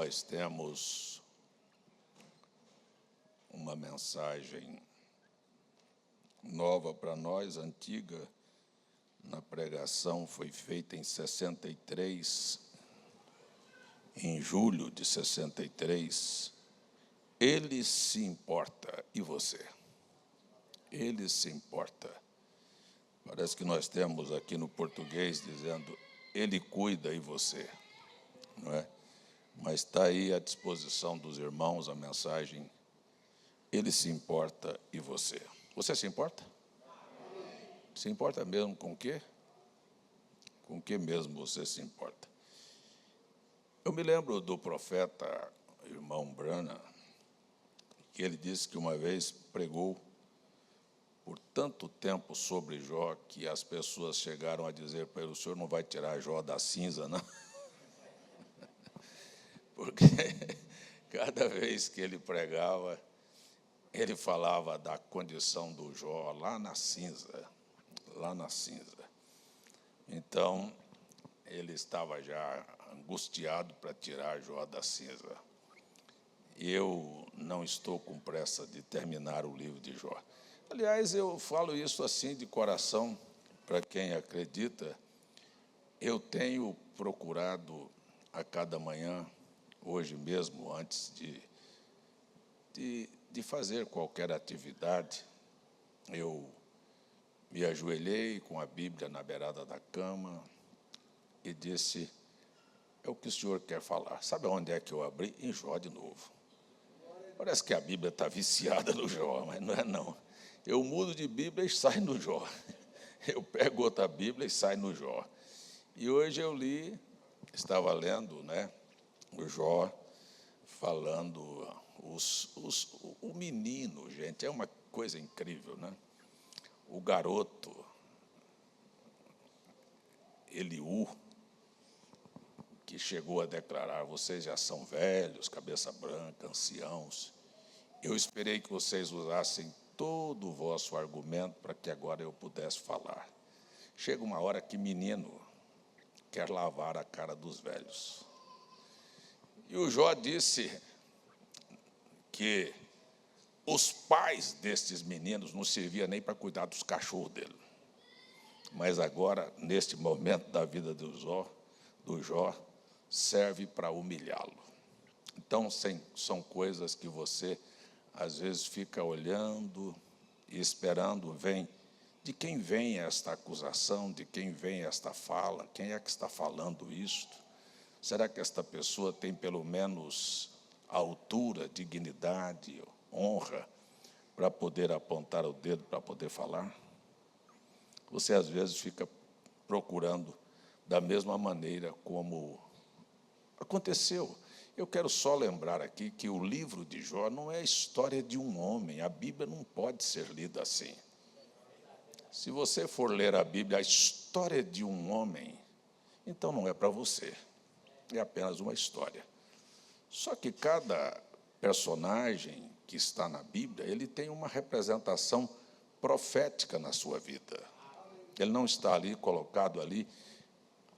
Nós temos uma mensagem nova para nós, antiga, na pregação, foi feita em 63, em julho de 63. Ele se importa, e você? Ele se importa. Parece que nós temos aqui no português dizendo, ele cuida, e você? Não é? Mas está aí à disposição dos irmãos a mensagem, ele se importa, e você? Você se importa? Se importa mesmo com o quê? Com o que mesmo você se importa? Eu me lembro do profeta, irmão Branham, que ele disse que uma vez pregou por tanto tempo sobre Jó, que as pessoas chegaram a dizer para ele, o senhor não vai tirar Jó da cinza, não? Porque cada vez que ele pregava, ele falava da condição do Jó lá na cinza, lá na cinza. Então, ele estava já angustiado para tirar Jó da cinza. E eu não estou com pressa de terminar o livro de Jó. Aliás, eu falo isso assim de coração, para quem acredita. Eu tenho procurado a cada manhã, hoje mesmo, antes de fazer qualquer atividade, eu me ajoelhei com a Bíblia na beirada da cama e disse, é o que o senhor quer falar. Sabe onde é que eu abri? Em Jó de novo. Parece que a Bíblia está viciada no Jó, mas não é não. Eu mudo de Bíblia e saio no Jó. Eu pego outra Bíblia e saio no Jó. E hoje eu estava lendo, né, o Jó falando, o menino, gente, é uma coisa incrível, né? O garoto, Eliú, que chegou a declarar, vocês já são velhos, cabeça branca, anciãos, eu esperei que vocês usassem todo o vosso argumento para que agora eu pudesse falar. Chega uma hora que menino quer lavar a cara dos velhos. E o Jó disse que os pais destes meninos não serviam nem para cuidar dos cachorros dele. Mas agora, neste momento da vida do Jó, serve para humilhá-lo. Então, são coisas que você, às vezes, fica olhando e esperando, de quem vem esta acusação, de quem vem esta fala, quem é que está falando isto? Será que esta pessoa tem, pelo menos, altura, dignidade, honra, para poder apontar o dedo, para poder falar? Você, às vezes, fica procurando da mesma maneira como aconteceu. Eu quero só lembrar aqui que o livro de Jó não é a história de um homem. A Bíblia não pode ser lida assim. Se você for ler a Bíblia, a história de um homem, então não é para você. É apenas uma história. Só que cada personagem que está na Bíblia, ele tem uma representação profética na sua vida. Ele não está ali, colocado ali,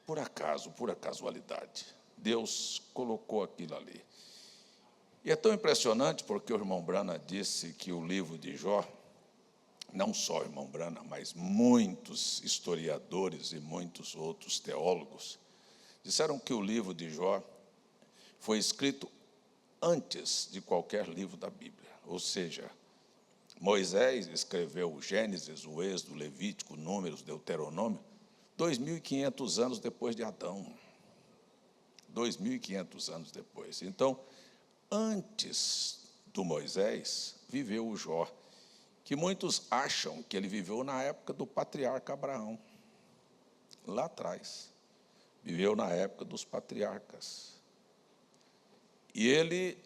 por acaso, por casualidade. Deus colocou aquilo ali. E é tão impressionante porque o irmão Branham disse que o livro de Jó, não só o irmão Branham, mas muitos historiadores e muitos outros teólogos, disseram que o livro de Jó foi escrito antes de qualquer livro da Bíblia. Ou seja, Moisés escreveu o Gênesis, o Êxodo, o Levítico, Números, Deuteronômio, 2.500 anos depois de Adão. 2.500 anos depois. Então, antes do Moisés, viveu o Jó, que muitos acham que ele viveu na época do patriarca Abraão. Lá atrás. Viveu na época dos patriarcas. E ele,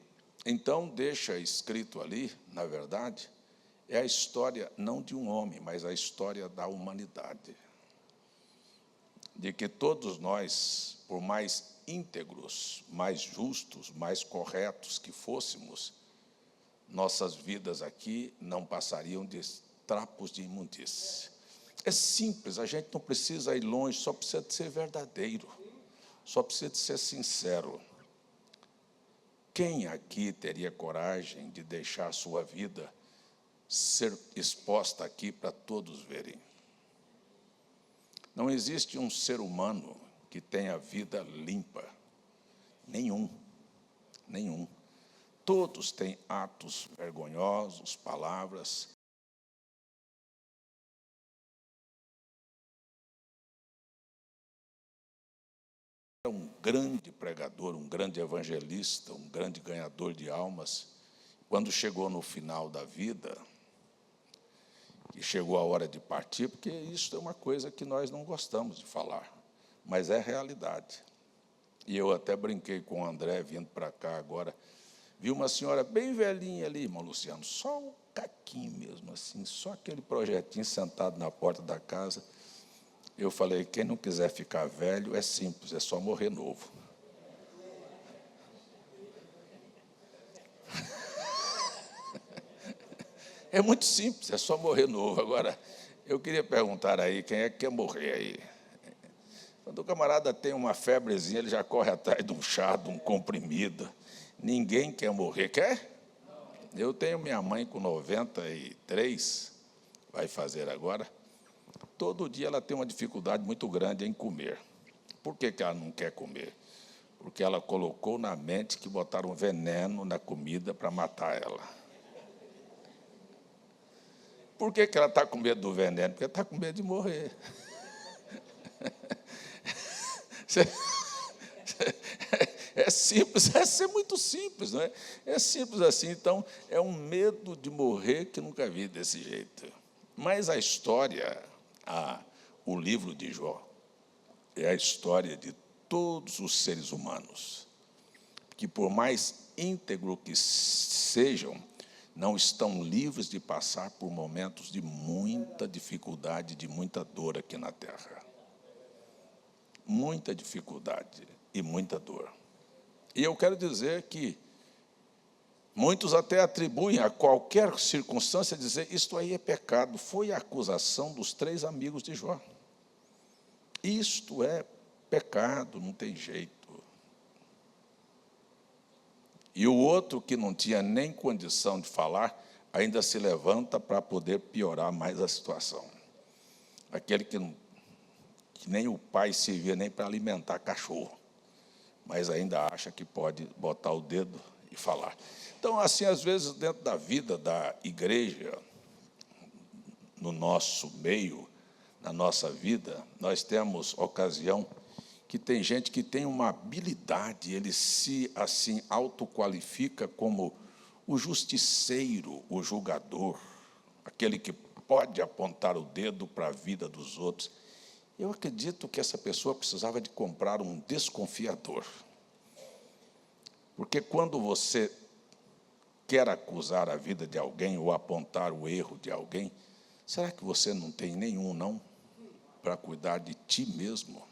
então, deixa escrito ali, na verdade, é a história não de um homem, mas a história da humanidade. De que todos nós, por mais íntegros, mais justos, mais corretos que fôssemos, nossas vidas aqui não passariam de trapos de imundície. É simples, a gente não precisa ir longe, só precisa de ser verdadeiro, só precisa de ser sincero. Quem aqui teria coragem de deixar sua vida ser exposta aqui para todos verem? Não existe um ser humano que tenha vida limpa. Nenhum. Todos têm atos vergonhosos, palavras. Um grande pregador, um grande evangelista, um grande ganhador de almas, quando chegou no final da vida, que chegou a hora de partir, porque isso é uma coisa que nós não gostamos de falar, mas é realidade. E eu até brinquei com o André, vindo para cá agora, vi uma senhora bem velhinha ali, irmão Luciano, só um caquinho mesmo, assim, só aquele projetinho sentado na porta da casa. Eu falei, quem não quiser ficar velho, é simples, é só morrer novo. É muito simples, é só morrer novo. Agora, eu queria perguntar aí, quem é que quer morrer aí? Quando o camarada tem uma febrezinha, ele já corre atrás de um chá, de um comprimido. Ninguém quer morrer, quer? Eu tenho minha mãe com 93, vai fazer agora. Todo dia ela tem uma dificuldade muito grande em comer. Por que ela não quer comer? Porque ela colocou na mente que botaram veneno na comida para matar ela. Por que ela está com medo do veneno? Porque está com medo de morrer. É simples, é muito simples, não é? É simples assim, então, é um medo de morrer que nunca vi desse jeito. Mas a história, o livro de Jó, é a história de todos os seres humanos, que por mais íntegro que sejam, não estão livres de passar por momentos de muita dificuldade, de muita dor aqui na Terra. Muita dificuldade e muita dor. E eu quero dizer que muitos até atribuem a qualquer circunstância dizer isto aí é pecado. Foi a acusação dos 3 amigos de Jó. Isto é pecado, não tem jeito. E o outro, que não tinha nem condição de falar, ainda se levanta para poder piorar mais a situação. Aquele que nem o pai servia nem para alimentar cachorro, mas ainda acha que pode botar o dedo e falar. Então, assim, às vezes, dentro da vida da igreja, no nosso meio, na nossa vida, nós temos ocasião que tem gente que tem uma habilidade, ele se, assim, autoqualifica como o justiceiro, o julgador, aquele que pode apontar o dedo para a vida dos outros. Eu acredito que essa pessoa precisava de comprar um desconfiador. Porque quando você quer acusar a vida de alguém ou apontar o erro de alguém, será que você não tem nenhum, não, para cuidar de ti mesmo?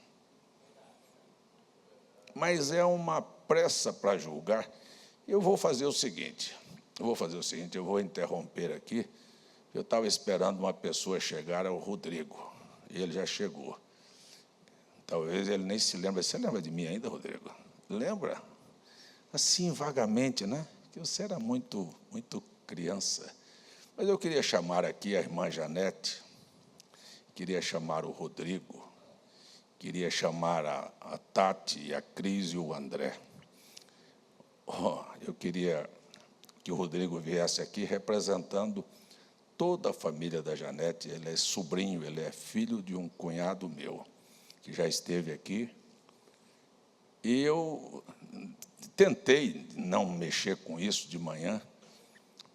Mas é uma pressa para julgar. Eu vou fazer o seguinte, eu vou interromper aqui. Eu estava esperando uma pessoa chegar, é o Rodrigo, e ele já chegou. Talvez ele nem se lembre. Você lembra de mim ainda, Rodrigo? Lembra? Assim, vagamente, né? Que você era muito criança. Mas eu queria chamar aqui a irmã Janete, queria chamar o Rodrigo, queria chamar a Tati, a Cris e o André. Eu queria que o Rodrigo viesse aqui representando toda a família da Janete. Ele é sobrinho, ele é filho de um cunhado meu, que já esteve aqui. E eu tentei não mexer com isso de manhã,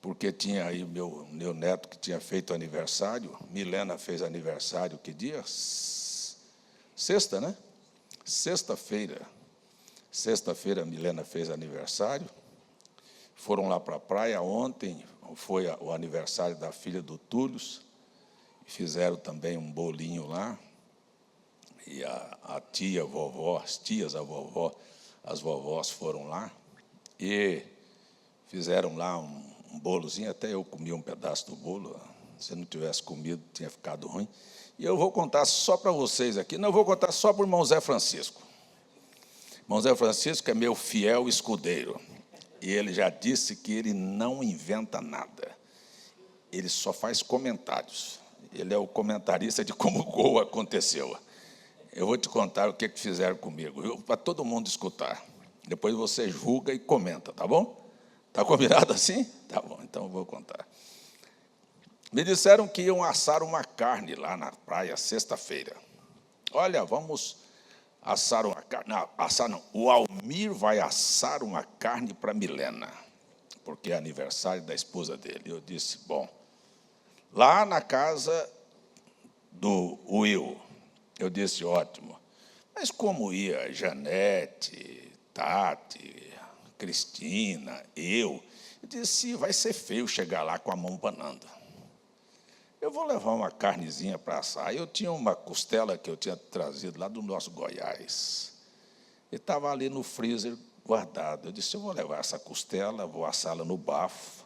porque tinha aí meu neto que tinha feito aniversário. Milena fez aniversário, que dia? Sexta, né? Sexta-feira, Milena fez aniversário. Foram lá para a praia. Ontem foi o aniversário da filha do Túlio. Fizeram também um bolinho lá. E a tia, a vovó, as tias, a vovó, as vovós foram lá. E fizeram lá um bolozinho. Até eu comi um pedaço do bolo. Se não tivesse comido, tinha ficado ruim. E eu vou contar só para vocês aqui. Não, eu vou contar só para o irmão Zé Francisco. Irmão Zé Francisco é meu fiel escudeiro. E ele já disse que ele não inventa nada. Ele só faz comentários. Ele é o comentarista de como o gol aconteceu. Eu vou te contar o que fizeram comigo, para todo mundo escutar. Depois você julga e comenta, tá bom? Está combinado assim? Tá bom, então eu vou contar. Me disseram que iam assar uma carne lá na praia, sexta-feira. Olha, vamos assar uma carne. Não, assar não. O Almir vai assar uma carne para Milena, porque é aniversário da esposa dele. Eu disse, bom, lá na casa do Will. Eu disse, ótimo. Mas como ia Janete, Tati, Cristina, eu disse, vai ser feio chegar lá com a mão panando. Eu vou levar uma carnezinha para assar. Eu tinha uma costela que eu tinha trazido lá do nosso Goiás. E estava ali no freezer guardado. Eu disse, eu vou levar essa costela, vou assá-la no bafo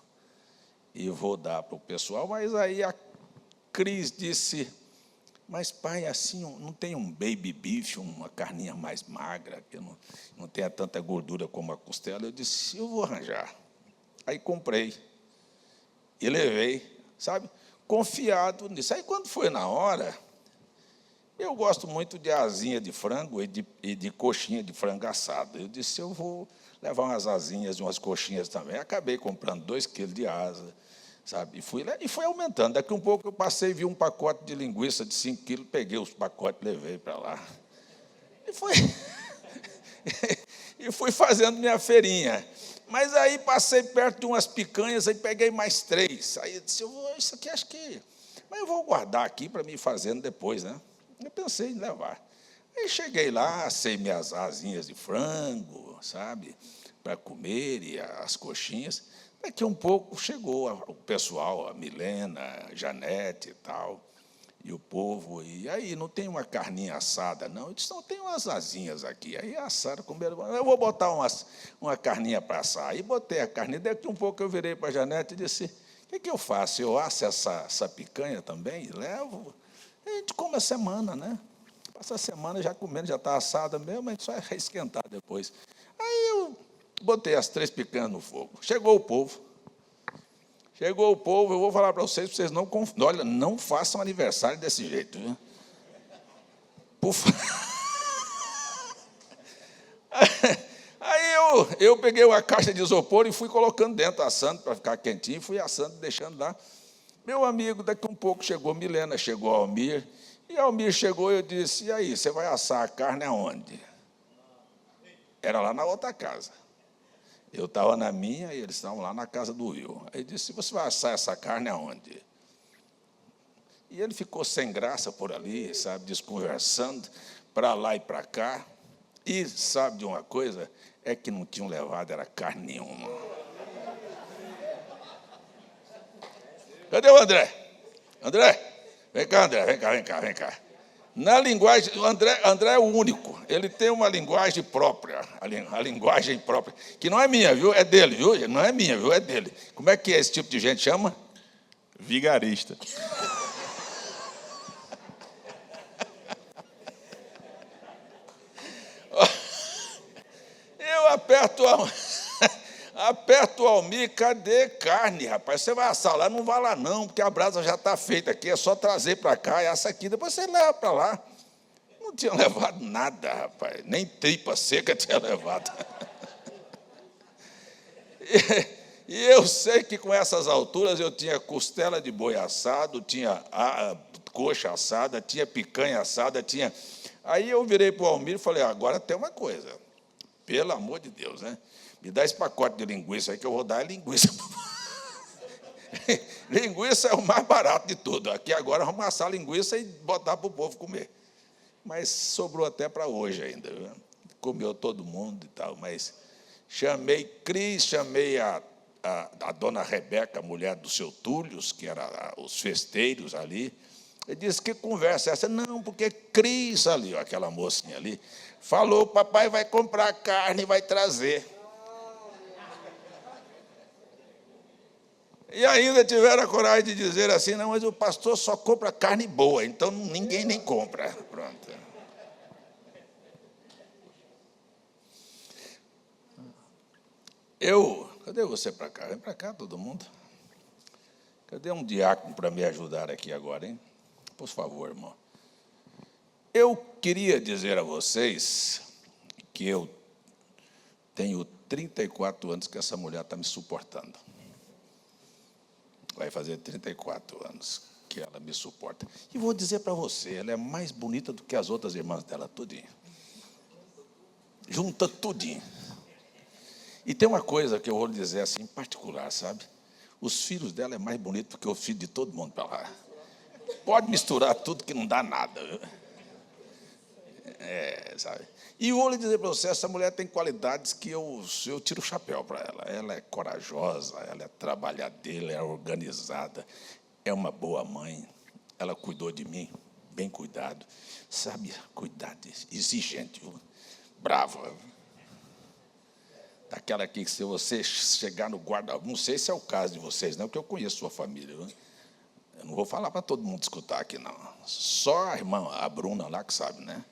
e vou dar para o pessoal. Mas aí a Cris disse, mas, pai, assim, não tem um baby beef, uma carninha mais magra, que não tenha tanta gordura como a costela? Eu disse, eu vou arranjar. Aí comprei e levei, sabe, confiado nisso. Aí, quando foi na hora, eu gosto muito de asinha de frango e de coxinha de frango assado. Eu disse, eu vou levar umas asinhas e umas coxinhas também. Acabei comprando 2 quilos de asa, sabe? E foi aumentando. Daqui um pouco eu passei e vi um pacote de linguiça de 5 quilos, peguei os pacotes e levei para lá. E fui fazendo minha feirinha. Mas aí passei perto de umas picanhas, aí peguei mais 3. Aí eu disse, isso aqui acho que... Mas eu vou guardar aqui para me ir fazendo depois, né? Eu pensei em levar. Aí cheguei lá, assei minhas asinhas de frango, sabe? Para comer, e as coxinhas. Daqui um pouco chegou o pessoal, a Milena, a Janete e tal, e o povo. E aí, não tem uma carninha assada, não? Eu disse, não, tem umas asinhas aqui. Aí assaram, comeram. Eu vou botar uma carninha para assar. Aí botei a carninha. Daqui um pouco eu virei para a Janete e disse, o que eu faço? Eu asso essa picanha também? Levo. A gente come a semana, né? Passa a semana já comendo, já está assada mesmo, a gente só é reesquentar depois. Aí eu botei as 3 picanhas no fogo. Chegou o povo, eu vou falar para vocês não olha, não façam aniversário desse jeito, viu? Por Aí eu peguei uma caixa de isopor e fui colocando dentro, assando para ficar quentinho, fui assando, deixando lá. Meu amigo, daqui um pouco chegou Milena, chegou Almir, e Almir chegou e eu disse, e aí, você vai assar a carne aonde? Era lá na outra casa. Eu estava na minha e eles estavam lá na casa do Will. Aí ele disse, você vai assar essa carne aonde? E ele ficou sem graça por ali, sabe, desconversando, para lá e para cá. E sabe de uma coisa? É que não tinham levado, era carne nenhuma. Cadê o André? André? Vem cá, André, vem cá. Na linguagem, o André é o único, ele tem uma linguagem própria, a linguagem própria, que não é minha, viu? É dele, viu? Não é minha, viu? É dele. Como é que esse tipo de gente chama? Vigarista. Eu aperto o Almir, cadê carne, rapaz? Você vai assar lá? Não vai lá não, porque a brasa já está feita aqui, é só trazer para cá, essa aqui, depois você leva para lá. Não tinha levado nada, rapaz, nem tripa seca tinha levado. E eu sei que com essas alturas eu tinha costela de boi assado, tinha a coxa assada, tinha picanha assada, tinha... Aí eu virei para o Almir e falei, agora tem uma coisa, pelo amor de Deus, né? Me dá esse pacote de linguiça aí que eu vou dar linguiça. Linguiça é o mais barato de tudo. Aqui agora vamos assar linguiça e botar para o povo comer. Mas sobrou até para hoje ainda. Viu? Comeu todo mundo e tal. Mas chamei Cris, chamei a dona Rebeca, mulher do seu Túlio, que era os festeiros ali. Ele disse, que conversa é essa? Não, porque Cris ali, ó, aquela mocinha ali, falou, papai vai comprar carne e vai trazer. E ainda tiveram a coragem de dizer assim, não, mas o pastor só compra carne boa, então ninguém nem compra. Pronto. Eu Cadê você para cá? Vem para cá, todo mundo. Cadê um diácono para me ajudar aqui agora, hein? Por favor, irmão. Eu queria dizer a vocês que eu tenho 34 anos que essa mulher está me suportando. Vai fazer 34 anos que ela me suporta. E vou dizer para você, ela é mais bonita do que as outras irmãs dela, tudinho. Junta tudinho. E tem uma coisa que eu vou dizer assim, em particular, sabe? Os filhos dela é mais bonito do que o filho de todo mundo para lá. Pode misturar tudo que não dá nada. Viu? Sabe? E eu vou lhe dizer para você, essa mulher tem qualidades que eu tiro o chapéu para ela. Ela é corajosa, ela é trabalhadeira, ela é organizada, é uma boa mãe. Ela cuidou de mim, bem cuidado. Sabe, cuidado, exigente, viu? Brava. Daquela aqui que se você chegar no guarda... Não sei se é o caso de vocês, não, porque eu conheço sua família. Viu? Eu não vou falar para todo mundo escutar aqui, não. Só a irmã, a Bruna lá que sabe, né?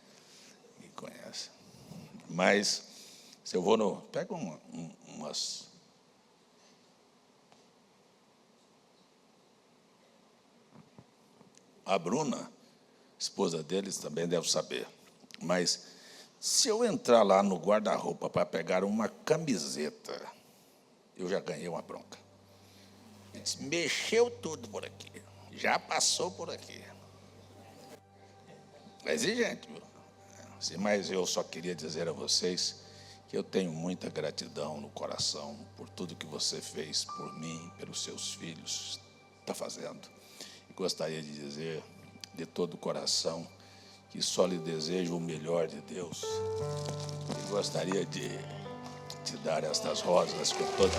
Que conhece. Mas, se eu vou no... Pega umas... A Bruna, esposa deles, também deve saber. Mas... Se eu entrar lá no guarda-roupa para pegar uma camiseta, eu já ganhei uma bronca. Ele disse, mexeu tudo por aqui, já passou por aqui. É exigente, viu? Mas eu só queria dizer a vocês que eu tenho muita gratidão no coração por tudo que você fez por mim, pelos seus filhos, está fazendo. E gostaria de dizer de todo o coração que só lhe desejo o melhor de Deus. E gostaria de te dar estas rosas com toda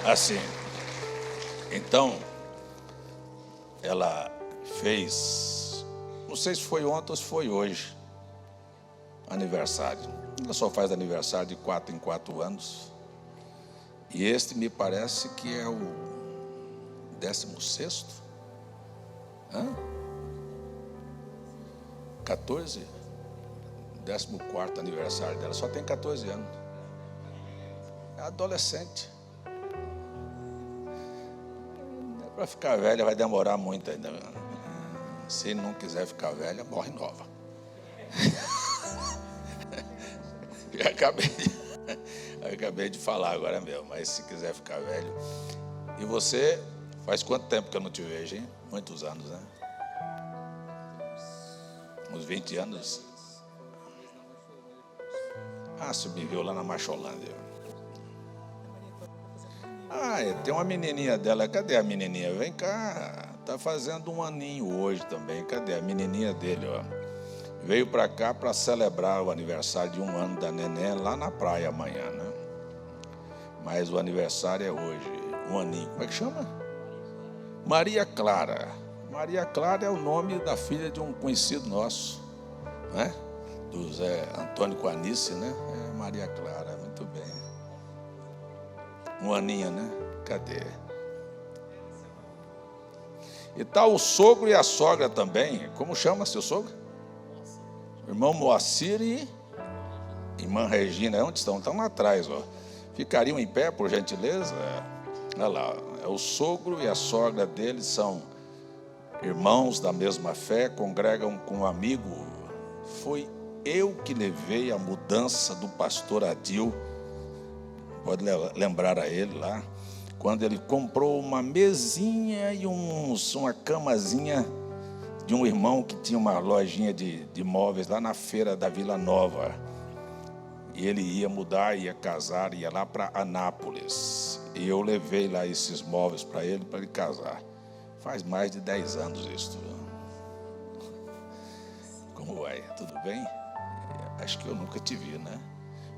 a... Assim, então, ela fez, não sei se foi ontem ou se foi hoje, aniversário. Ela só faz aniversário de 4 em 4 anos. E este me parece que é o 16º? 14? 14º aniversário dela. Só tem 14 anos. É adolescente. Para ficar velha vai demorar muito ainda. Se não quiser ficar velha, morre nova. Eu acabei de falar agora mesmo, mas se quiser ficar velho. E você, faz quanto tempo que eu não te vejo, hein? Muitos anos, né? Uns 20 anos. Ah, você me viu lá na Macholândia. Ah, tem uma menininha dela. Cadê a menininha? Vem cá. Está fazendo 1 aninho hoje também. Cadê a menininha dele, ó? Veio para cá para celebrar o aniversário de 1 ano da neném lá na praia amanhã, né? Mas o aniversário é hoje, 1 aninho. Como é que chama? Maria Clara. Maria Clara é o nome da filha de um conhecido nosso, né? Do Zé Antônio Quanice, né? É Maria Clara, muito bem. 1 aninho, né? Cadê? E tá o sogro e a sogra também. Como chama seu sogro? Irmão Moacir e irmã Regina. Onde estão? Estão lá atrás, ó. Ficariam em pé, por gentileza? Olha lá, é o sogro e a sogra deles são irmãos da mesma fé, congregam com um amigo. Foi eu que levei a mudança do pastor Adil, pode lembrar a ele lá, quando ele comprou uma mesinha e uma camazinha de um irmão que tinha uma lojinha de móveis lá na feira da Vila Nova. E ele ia mudar, ia casar, ia lá para Anápolis. E eu levei lá esses móveis para ele casar. Faz mais de 10 anos isso. Como vai? Tudo bem? Acho que eu nunca te vi, né?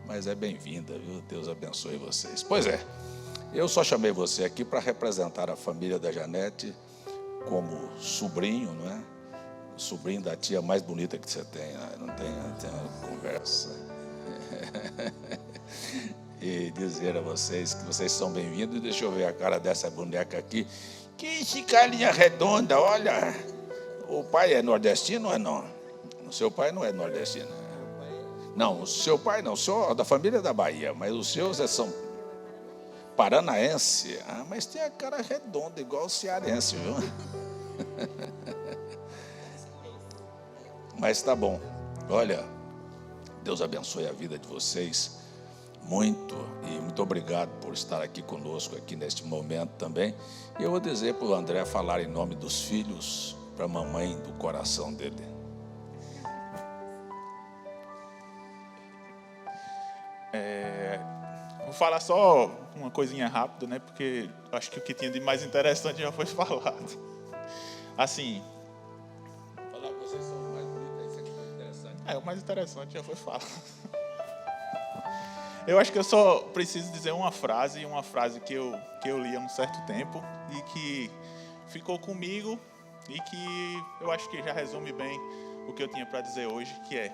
Mas é bem-vinda, viu? Deus abençoe vocês. Pois é, eu só chamei você aqui para representar a família da Janete como sobrinho, não é? Sobrinho da tia mais bonita que você tem, né? Não tem uma conversa. E dizer a vocês que vocês são bem-vindos. Deixa eu ver a cara dessa boneca aqui. Que esse carinha redonda, olha. O pai é nordestino ou é não? O seu pai não é nordestino. Não, o seu pai não, o senhor é da família da Bahia, mas os seus são paranaense. Ah, mas tem a cara redonda, igual o cearense, viu? Mas tá bom. Olha, Deus abençoe a vida de vocês muito. E muito obrigado por estar aqui conosco, aqui neste momento também. E eu vou dizer para o André falar em nome dos filhos, para a mamãe do coração dele. Vou falar só uma coisinha rápida, né? Porque acho que o que tinha de mais interessante já foi falado. Assim, Falar que vocês são mais bonitos, isso aqui foi interessante. o mais interessante já foi falado. Eu acho que eu só preciso dizer uma frase que eu li há um certo tempo e que ficou comigo e que eu acho que já resume bem o que eu tinha para dizer hoje, que é: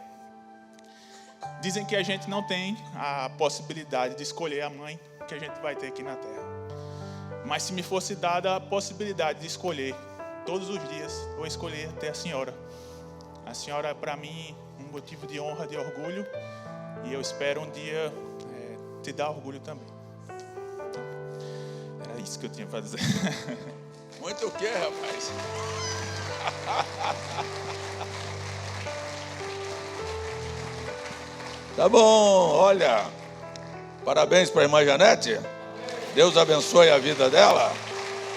dizem que a gente não tem a possibilidade de escolher a mãe que a gente vai ter aqui na Terra. Mas se me fosse dada a possibilidade de escolher todos os dias, eu escolher ter a senhora. A senhora é para mim um motivo de honra, de orgulho, e eu espero um dia te dar orgulho também. Então, era isso que eu tinha para dizer. Muito o quê, rapaz? Tá bom, olha, parabéns para a irmã Janete. Deus abençoe a vida dela.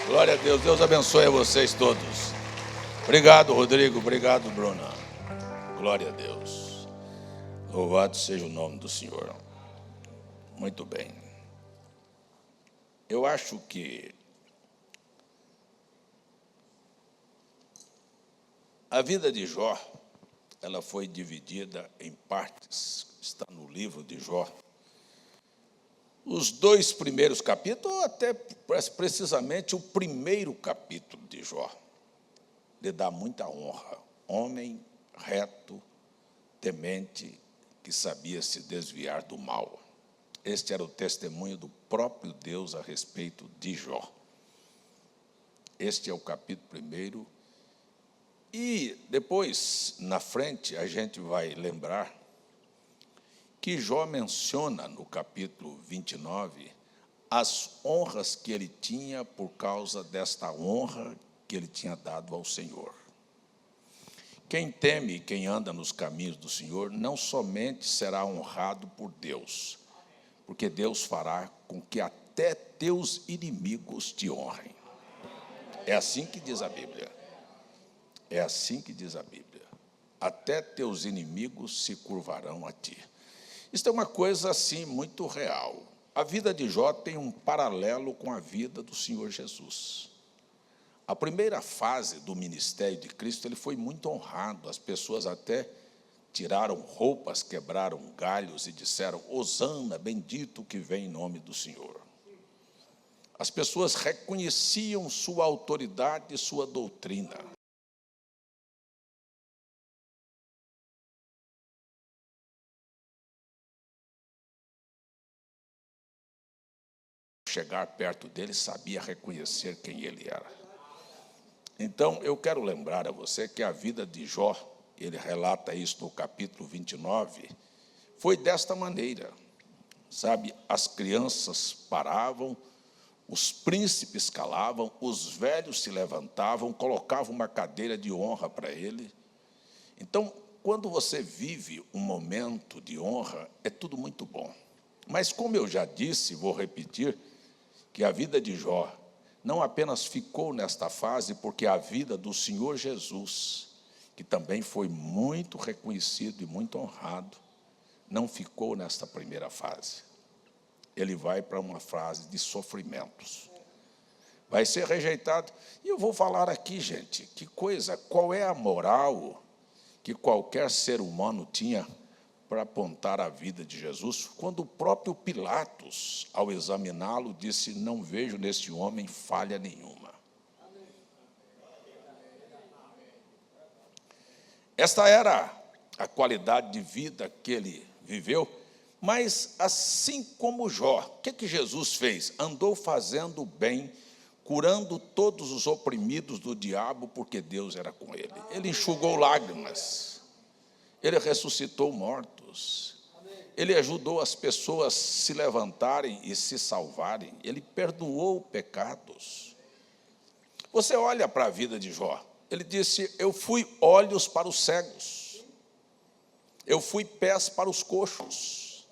Glória a Deus, Deus abençoe a vocês todos. Obrigado, Rodrigo, obrigado, Bruna. Glória a Deus. Louvado seja o nome do Senhor. Muito bem. Eu acho que a vida de Jó, ela foi dividida em partes, está no livro de Jó. Os 2 primeiros capítulos, ou até precisamente o primeiro capítulo de Jó, lhe dá muita honra. Homem reto, temente, que sabia se desviar do mal. Este era o testemunho do próprio Deus a respeito de Jó. Este é o capítulo 1. E depois, na frente, a gente vai lembrar que Jó menciona no capítulo 29 as honras que ele tinha por causa desta honra que ele tinha dado ao Senhor. Quem teme e quem anda nos caminhos do Senhor não somente será honrado por Deus, porque Deus fará com que até teus inimigos te honrem. É assim que diz a Bíblia. É assim que diz a Bíblia. Até teus inimigos se curvarão a ti. Isso é uma coisa, assim, muito real. A vida de Jó tem um paralelo com a vida do Senhor Jesus. A primeira fase do ministério de Cristo, ele foi muito honrado. As pessoas até tiraram roupas, quebraram galhos e disseram: Hosana, bendito que vem em nome do Senhor. As pessoas reconheciam sua autoridade e sua doutrina. Chegar perto dele, sabia reconhecer quem ele era. Então, eu quero lembrar a você que a vida de Jó, ele relata isso no capítulo 29, foi desta maneira. Sabe, as crianças paravam, os príncipes calavam, os velhos se levantavam, colocavam uma cadeira de honra para ele. Então, quando você vive um momento de honra, é tudo muito bom. Mas, como eu já disse, vou repetir, que a vida de Jó não apenas ficou nesta fase, porque a vida do Senhor Jesus, que também foi muito reconhecido e muito honrado, não ficou nesta primeira fase. Ele vai para uma fase de sofrimentos. Vai ser rejeitado. E eu vou falar aqui, gente, que coisa, qual é a moral que qualquer ser humano tinha para apontar a vida de Jesus, quando o próprio Pilatos, ao examiná-lo, disse: não vejo neste homem falha nenhuma. Esta era a qualidade de vida que ele viveu, mas assim como Jó, o que Jesus fez? Andou fazendo bem curando todos os oprimidos do diabo, porque Deus era com ele. Ele enxugou lágrimas, ele ressuscitou mortos, ele ajudou as pessoas a se levantarem e se salvarem, ele perdoou pecados. Você olha para a vida de Jó, ele disse: eu fui olhos para os cegos, eu fui pés para os coxos,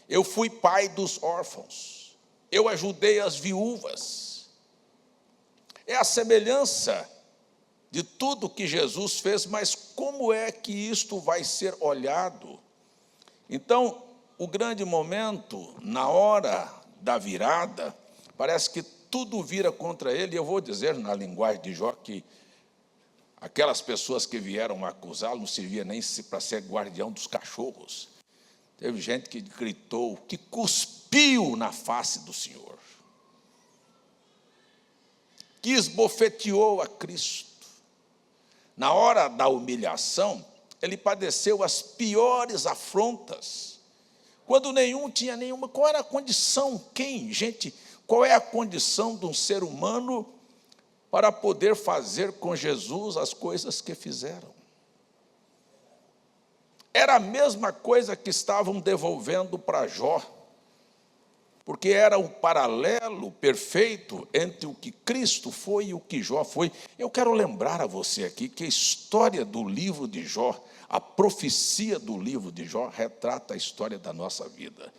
eu fui pai dos órfãos, eu ajudei as viúvas. É a semelhança de tudo que Jesus fez, mas como é que isto vai ser olhado? Então, o grande momento, na hora da virada, parece que tudo vira contra ele. Eu vou dizer, na linguagem de Jó, que aquelas pessoas que vieram acusá-lo não servia nem para ser guardião dos cachorros. Teve gente que gritou, que cuspiu na face do Senhor, que esbofeteou a Cristo. Na hora da humilhação, ele padeceu as piores afrontas, quando nenhum tinha nenhuma. Qual era a condição? Qual é a condição de um ser humano para poder fazer com Jesus as coisas que fizeram? Era a mesma coisa que estavam devolvendo para Jó, porque era um paralelo perfeito entre o que Cristo foi e o que Jó foi. Eu quero lembrar a você aqui que a história do livro de Jó, a profecia do livro de Jó, retrata a história da nossa vida.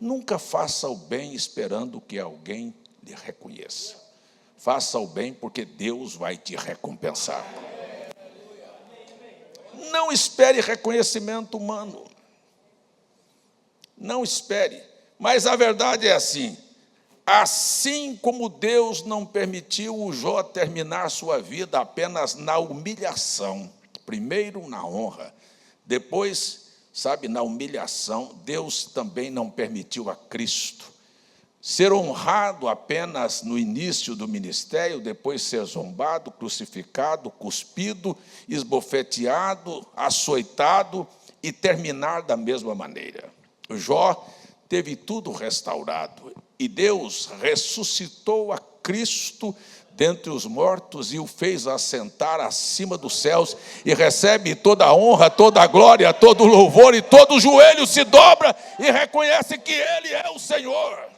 Nunca faça o bem esperando que alguém lhe reconheça. Faça o bem porque Deus vai te recompensar. Não espere reconhecimento humano. Não espere. Mas a verdade é assim como Deus não permitiu o Jó terminar sua vida apenas na humilhação, primeiro na honra, depois, na humilhação, Deus também não permitiu a Cristo ser honrado apenas no início do ministério, depois ser zombado, crucificado, cuspido, esbofeteado, açoitado e terminar da mesma maneira. O Jó teve tudo restaurado, e Deus ressuscitou a Cristo dentre os mortos e o fez assentar acima dos céus, e recebe toda a honra, toda a glória, todo o louvor, e todo o joelho se dobra e reconhece que Ele é o Senhor.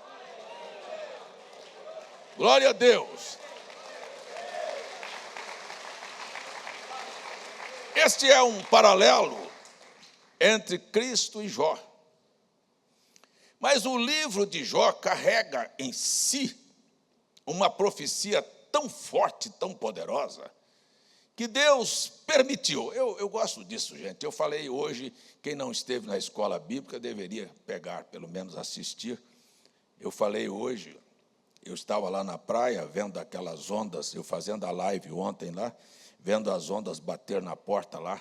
Glória a Deus. Este é um paralelo entre Cristo e Jó. Mas o livro de Jó carrega em si uma profecia tão forte, tão poderosa, que Deus permitiu. Eu gosto disso, gente. Eu falei hoje, quem não esteve na escola bíblica deveria pegar, pelo menos assistir. Eu falei hoje, eu estava lá na praia, vendo aquelas ondas, eu fazendo a live ontem lá, vendo as ondas bater na porta lá,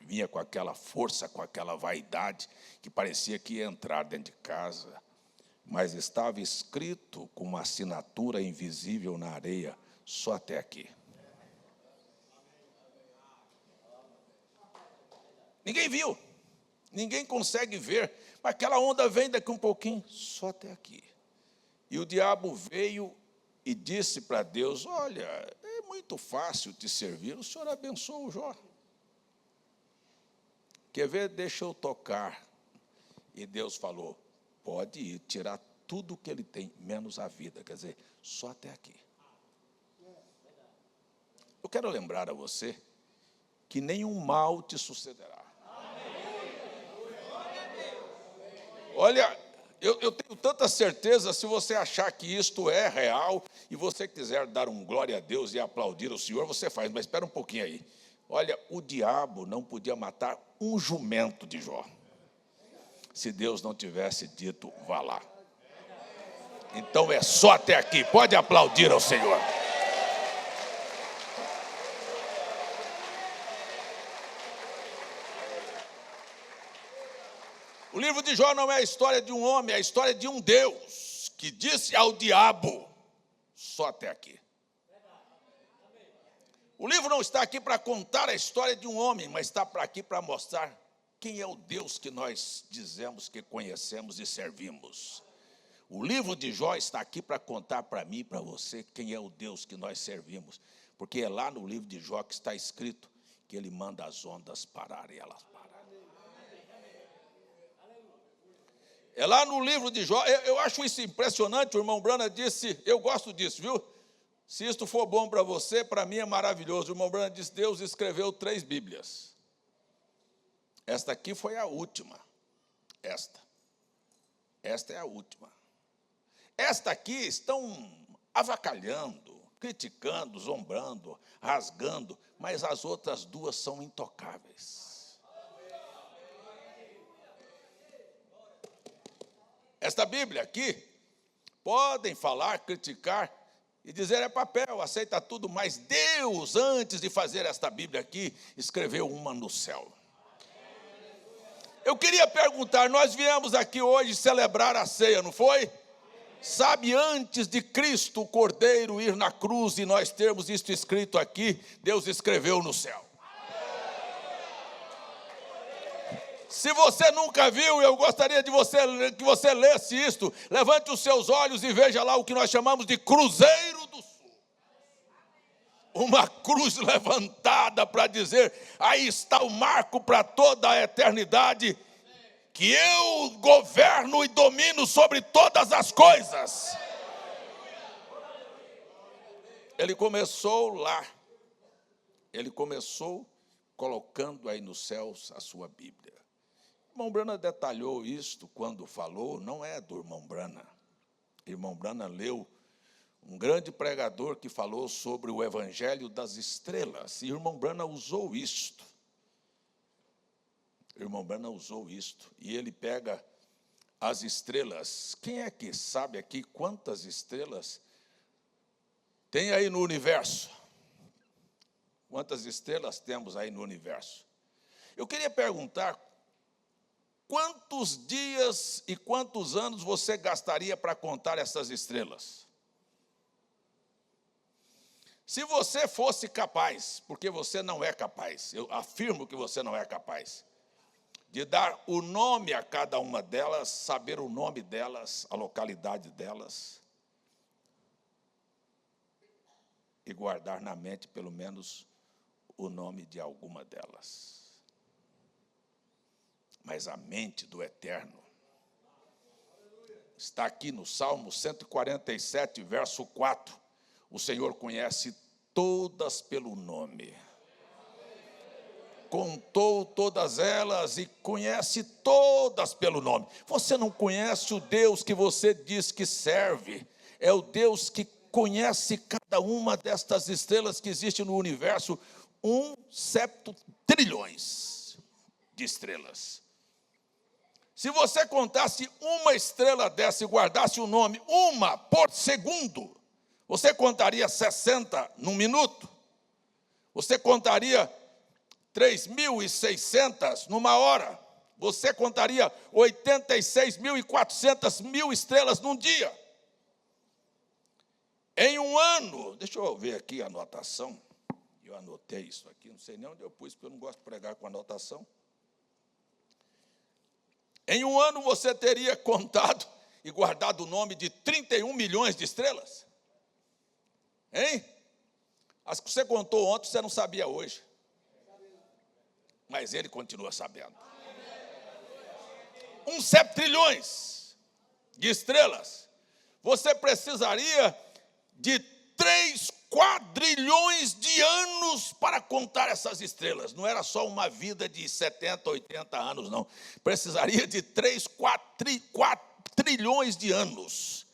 vinha com aquela força, com aquela vaidade, que parecia que ia entrar dentro de casa, mas estava escrito com uma assinatura invisível na areia, só até aqui. Ninguém viu, ninguém consegue ver, mas aquela onda vem daqui um pouquinho, só até aqui. E o diabo veio e disse para Deus: olha, é muito fácil te servir, o Senhor abençoa o Jó. Quer ver? Deixa eu tocar. E Deus falou: pode ir, tirar tudo que ele tem, menos a vida. Quer dizer, só até aqui. Eu quero lembrar a você que nenhum mal te sucederá. Olha, eu tenho tanta certeza, se você achar que isto é real, e você quiser dar um glória a Deus e aplaudir o Senhor, você faz, mas espera um pouquinho aí. Olha, o diabo não podia matar um jumento de Jó, se Deus não tivesse dito, vá lá. Então é só até aqui, pode aplaudir ao Senhor. O livro de Jó não é a história de um homem, é a história de um Deus que disse ao diabo, só até aqui. O livro não está aqui para contar a história de um homem, mas está aqui para mostrar quem é o Deus que nós dizemos que conhecemos e servimos. O livro de Jó está aqui para contar para mim e para você quem é o Deus que nós servimos. Porque é lá no livro de Jó que está escrito que ele manda as ondas pararem, elas param. É lá no livro de Jó. Eu acho isso impressionante. O irmão Brana disse, eu gosto disso, viu? Se isto for bom para você, para mim é maravilhoso. O irmão Brana disse, Deus escreveu 3 Bíblias. Esta aqui foi a última. Esta é a última. Esta aqui estão avacalhando, criticando, zombando, rasgando, mas as outras 2 são intocáveis. Esta Bíblia aqui, podem falar, criticar e dizer é papel, aceita tudo, mas Deus, antes de fazer esta Bíblia aqui, escreveu uma no céu. Eu queria perguntar, nós viemos aqui hoje celebrar a ceia, não foi? Sabe, antes de Cristo, o Cordeiro, ir na cruz e nós termos isto escrito aqui, Deus escreveu no céu. Se você nunca viu, eu gostaria que você lesse isto. Levante os seus olhos e veja lá o que nós chamamos de Cruzeiro do Sul. Uma cruz levantada para dizer, aí está o marco para toda a eternidade, que eu governo e domino sobre todas as coisas. Ele começou lá. Ele começou colocando aí nos céus a sua Bíblia. O irmão Brana detalhou isto quando falou, não é do irmão Brana. O irmão Brana leu um grande pregador que falou sobre o Evangelho das Estrelas. E o irmão Brana usou isto. O irmão Brana usou isto. E ele pega as estrelas. Quem é que sabe aqui quantas estrelas tem aí no universo? Quantas estrelas temos aí no universo? Eu queria perguntar, quantos dias e quantos anos você gastaria para contar essas estrelas? Se você fosse capaz, porque você não é capaz, eu afirmo que você não é capaz, de dar o nome a cada uma delas, saber o nome delas, a localidade delas, e guardar na mente, pelo menos, o nome de alguma delas. Mas a mente do Eterno está aqui no Salmo 147, verso 4. O Senhor conhece todas pelo nome. Contou todas elas e conhece todas pelo nome. Você não conhece o Deus que você diz que serve. É o Deus que conhece cada uma destas estrelas que existem no universo. 1 trilhões de estrelas. Se você contasse uma estrela dessa e guardasse o nome, uma por segundo, você contaria 60 num minuto? Você contaria 3.600 numa hora? Você contaria 86.400 estrelas num dia? Em um ano, deixa eu ver aqui a anotação. Eu anotei isso aqui, não sei nem onde eu pus, porque eu não gosto de pregar com anotação. Em um ano você teria contado e guardado o nome de 31 milhões de estrelas? Hein? As que você contou ontem, você não sabia hoje. Mas ele continua sabendo. 1 septrilhões de estrelas. Você precisaria de 3 quadrilhões de anos para contar essas estrelas. Não era só uma vida de 70, 80 anos, não. Precisaria de 3 quadrilhões de anos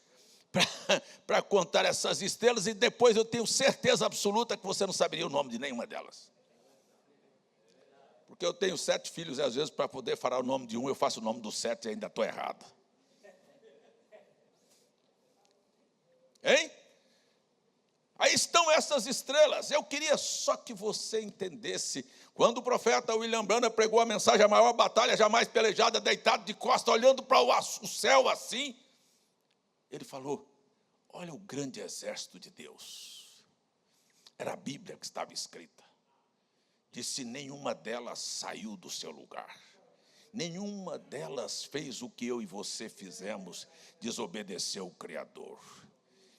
para contar essas estrelas, e depois eu tenho certeza absoluta que você não saberia o nome de nenhuma delas. Porque eu tenho 7 filhos, e às vezes, para poder falar o nome de um, eu faço o nome do 7 e ainda estou errado. Hein? Aí estão essas estrelas. Eu queria só que você entendesse. Quando o profeta William Branham pregou a mensagem, a maior batalha jamais pelejada, deitado de costa, olhando para o céu assim, ele falou, olha o grande exército de Deus. Era a Bíblia que estava escrita. Disse, nenhuma delas saiu do seu lugar. nenhuma delas fez o que eu e você fizemos, desobedeceu o Criador.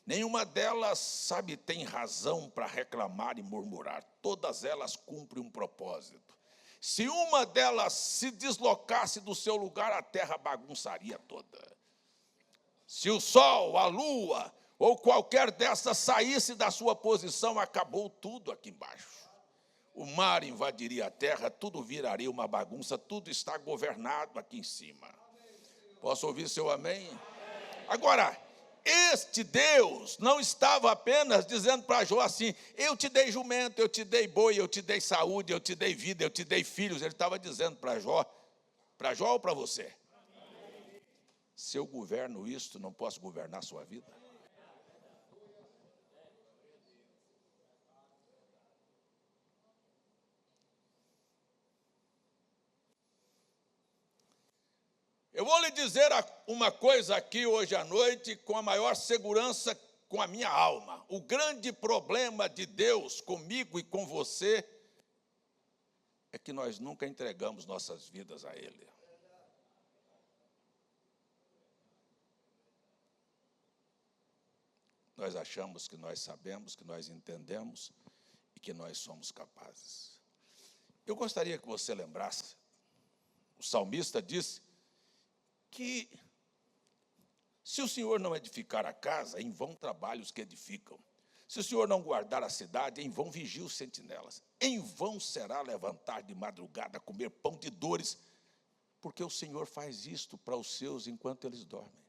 Nenhuma delas, sabe, tem razão para reclamar e murmurar. Todas elas cumprem um propósito. Se uma delas se deslocasse do seu lugar, a terra bagunçaria toda. Se o sol, a lua ou qualquer dessas saísse da sua posição, acabou tudo aqui embaixo. O mar invadiria a terra, tudo viraria uma bagunça, tudo está governado aqui em cima. Posso ouvir seu amém? Agora, este Deus não estava apenas dizendo para Jó assim: eu te dei jumento, eu te dei boi, eu te dei saúde, eu te dei vida, eu te dei filhos. Ele estava dizendo para Jó ou para você? Se eu governo isto, não posso governar a sua vida? Eu vou lhe dizer uma coisa aqui hoje à noite com a maior segurança, com a minha alma. O grande problema de Deus comigo e com você é que nós nunca entregamos nossas vidas a Ele. Nós achamos que nós sabemos, que nós entendemos e que nós somos capazes. Eu gostaria que você lembrasse, o salmista disse que se o Senhor não edificar a casa, em vão trabalham os que edificam. Se o Senhor não guardar a cidade, em vão vigiam os sentinelas. Em vão será levantar de madrugada, comer pão de dores, porque o Senhor faz isto para os seus enquanto eles dormem.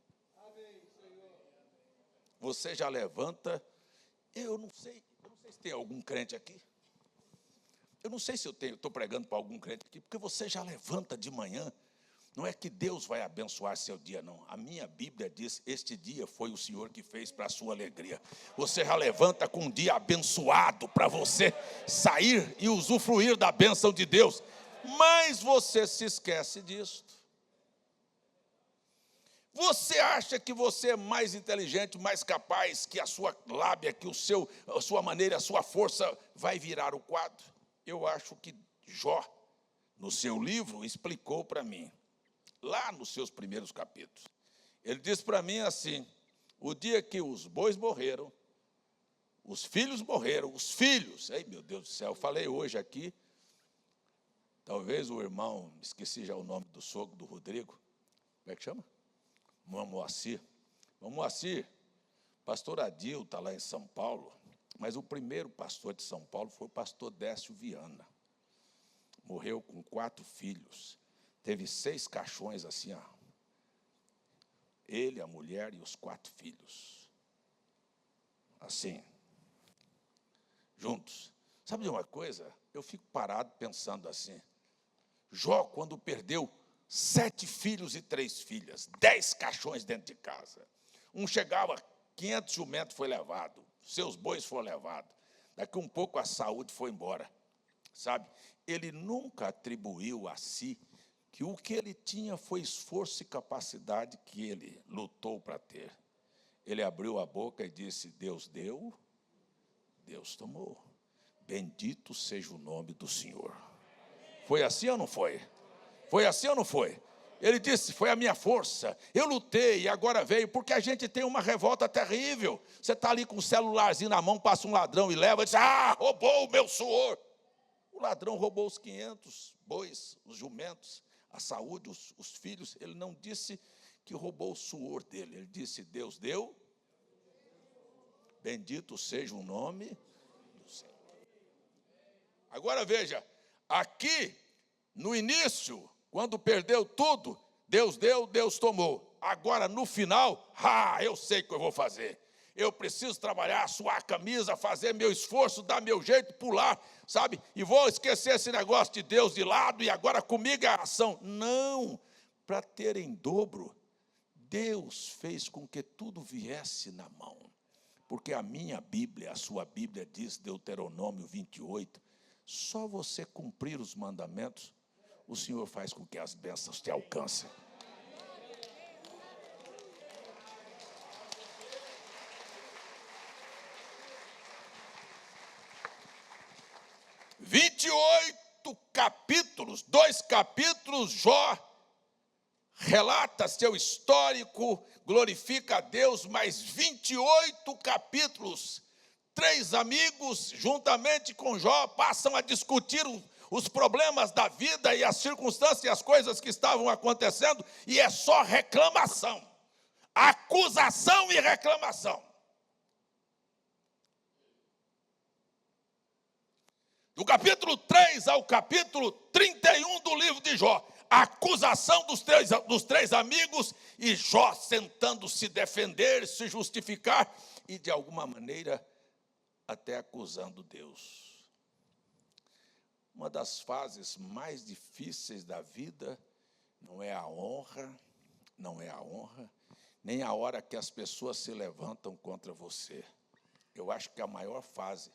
Você já levanta, eu não sei se tem algum crente aqui. Eu não sei se eu estou pregando para algum crente aqui, porque você já levanta de manhã. Não é que Deus vai abençoar seu dia, não. A minha Bíblia diz: este dia foi o Senhor que fez para a sua alegria. Você já levanta com um dia abençoado para você sair e usufruir da bênção de Deus. Mas você se esquece disto. Você acha que você é mais inteligente, mais capaz, que a sua lábia, que a sua maneira, a sua força vai virar o quadro? Eu acho que Jó, no seu livro, explicou para mim. Lá nos seus primeiros capítulos. Ele diz para mim assim: o dia que os bois morreram, os filhos morreram, os filhos, ei meu Deus do céu, eu falei hoje aqui, talvez o irmão, esqueci já o nome do sogro do Rodrigo, como é que chama? Moacir, pastor Adil está lá em São Paulo, mas o primeiro pastor de São Paulo foi o pastor Décio Viana, morreu com 4 filhos, teve 6 caixões assim, ó. Ele, a mulher e os 4 filhos. Assim, juntos. Sabe de uma coisa? Eu fico parado pensando assim. Jó, quando perdeu 7 filhos e 3 filhas, 10 caixões dentro de casa. Um chegava, 500 jumentos foi levado, seus bois foram levados. Daqui um pouco a saúde foi embora. Sabe? Ele nunca atribuiu a si que o que ele tinha foi esforço e capacidade que ele lutou para ter. Ele abriu a boca e disse: Deus deu, Deus tomou. Bendito seja o nome do Senhor. Foi assim ou não foi? Foi assim ou não foi? Ele disse: foi a minha força, eu lutei e agora veio, porque a gente tem uma revolta terrível. Você está ali com um celularzinho na mão, passa um ladrão e leva, e diz: roubou o meu suor. O ladrão roubou os 500 bois, os jumentos, a saúde, os filhos. Ele não disse que roubou o suor dele, ele disse: Deus deu, bendito seja o nome do Senhor. Agora veja, aqui no início, quando perdeu tudo, Deus deu, Deus tomou. Agora no final, eu sei o que eu vou fazer. Eu preciso trabalhar, suar a camisa, fazer meu esforço, dar meu jeito, pular, sabe? E vou esquecer esse negócio de Deus de lado e agora comigo é a ação. Não, para ter em dobro, Deus fez com que tudo viesse na mão. Porque a minha Bíblia, a sua Bíblia diz, Deuteronômio 28, só você cumprir os mandamentos, o Senhor faz com que as bênçãos te alcancem. (28 capítulos, 2 capítulos, Jó relata seu histórico, glorifica a Deus, mas 28 capítulos, 3 amigos, juntamente com Jó, passam a discutir os problemas da vida e as circunstâncias e as coisas que estavam acontecendo, e é só reclamação, acusação e reclamação. Do capítulo 3 ao capítulo 31 do livro de Jó, a acusação dos três amigos e Jó tentando se defender, se justificar e, de alguma maneira, até acusando Deus. Uma das fases mais difíceis da vida não é a honra, nem a hora que as pessoas se levantam contra você. Eu acho que a maior fase,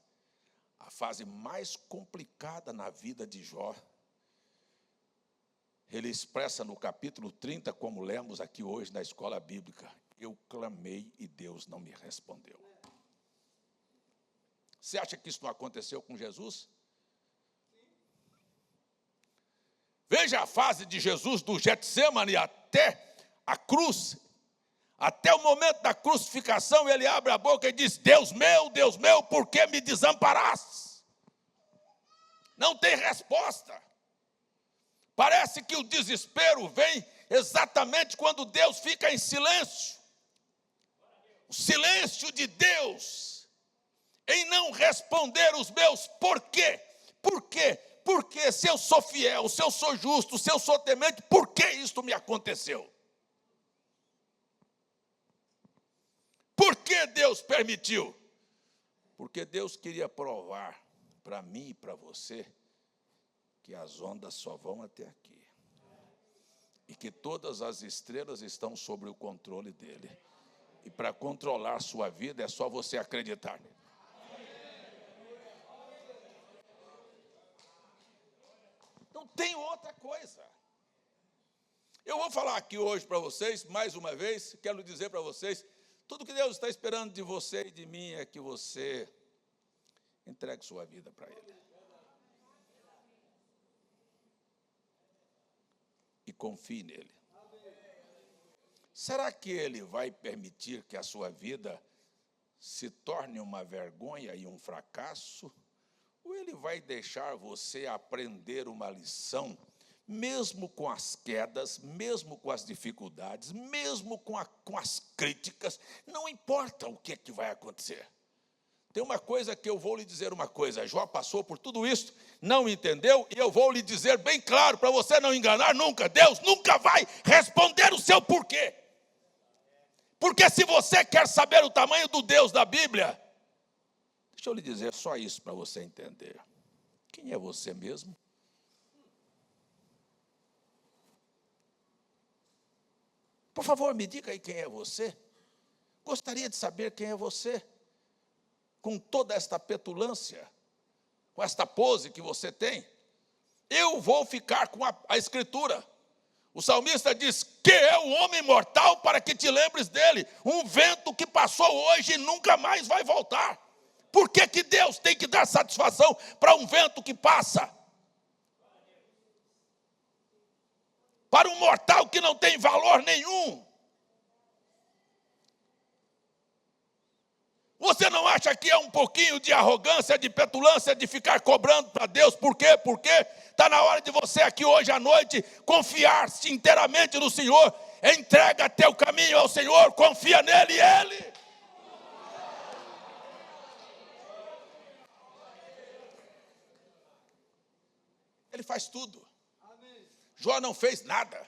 a fase mais complicada na vida de Jó, ele expressa no capítulo 30, como lemos aqui hoje na escola bíblica: eu clamei e Deus não me respondeu. Você acha que isso não aconteceu com Jesus? Veja a fase de Jesus do Getsêmani até a cruz, até o momento da crucificação. Ele abre a boca e diz: Deus meu, por que me desamparaste? Não tem resposta. Parece que o desespero vem exatamente quando Deus fica em silêncio. O silêncio de Deus em não responder os meus por quê? Por quê? Porque se eu sou fiel, se eu sou justo, se eu sou temente, por que isto me aconteceu? Por que Deus permitiu? Porque Deus queria provar para mim e para você que as ondas só vão até aqui. E que todas as estrelas estão sob o controle dele. E para controlar sua vida é só você acreditar. Não tem outra coisa. Eu vou falar aqui hoje para vocês, mais uma vez, quero dizer para vocês, tudo que Deus está esperando de você e de mim é que você entregue sua vida para Ele. E confie nele. Será que Ele vai permitir que a sua vida se torne uma vergonha e um fracasso? Ou Ele vai deixar você aprender uma lição, mesmo com as quedas, mesmo com as dificuldades, mesmo com as críticas? Não importa o que é que vai acontecer. Tem uma coisa que eu vou lhe dizer uma coisa: Jó passou por tudo isso, não entendeu, e eu vou lhe dizer bem claro, para você não enganar nunca: Deus nunca vai responder o seu porquê. Porque se você quer saber o tamanho do Deus da Bíblia, deixa eu lhe dizer só isso para você entender. Quem é você mesmo? Por favor, me diga aí quem é você. Gostaria de saber quem é você. Com toda esta petulância, com esta pose que você tem, eu vou ficar com a Escritura. O salmista diz: que é o homem mortal para que te lembres dele? Um vento que passou hoje e nunca mais vai voltar. Por que que Deus tem que dar satisfação para um vento que passa? Para um mortal que não tem valor nenhum. Você não acha que é um pouquinho de arrogância, de petulância, de ficar cobrando para Deus? Por quê? Porque está na hora de você aqui hoje à noite confiar-se inteiramente no Senhor. Entrega teu caminho ao Senhor, confia nele e Ele. Ele faz tudo. Jó não fez nada.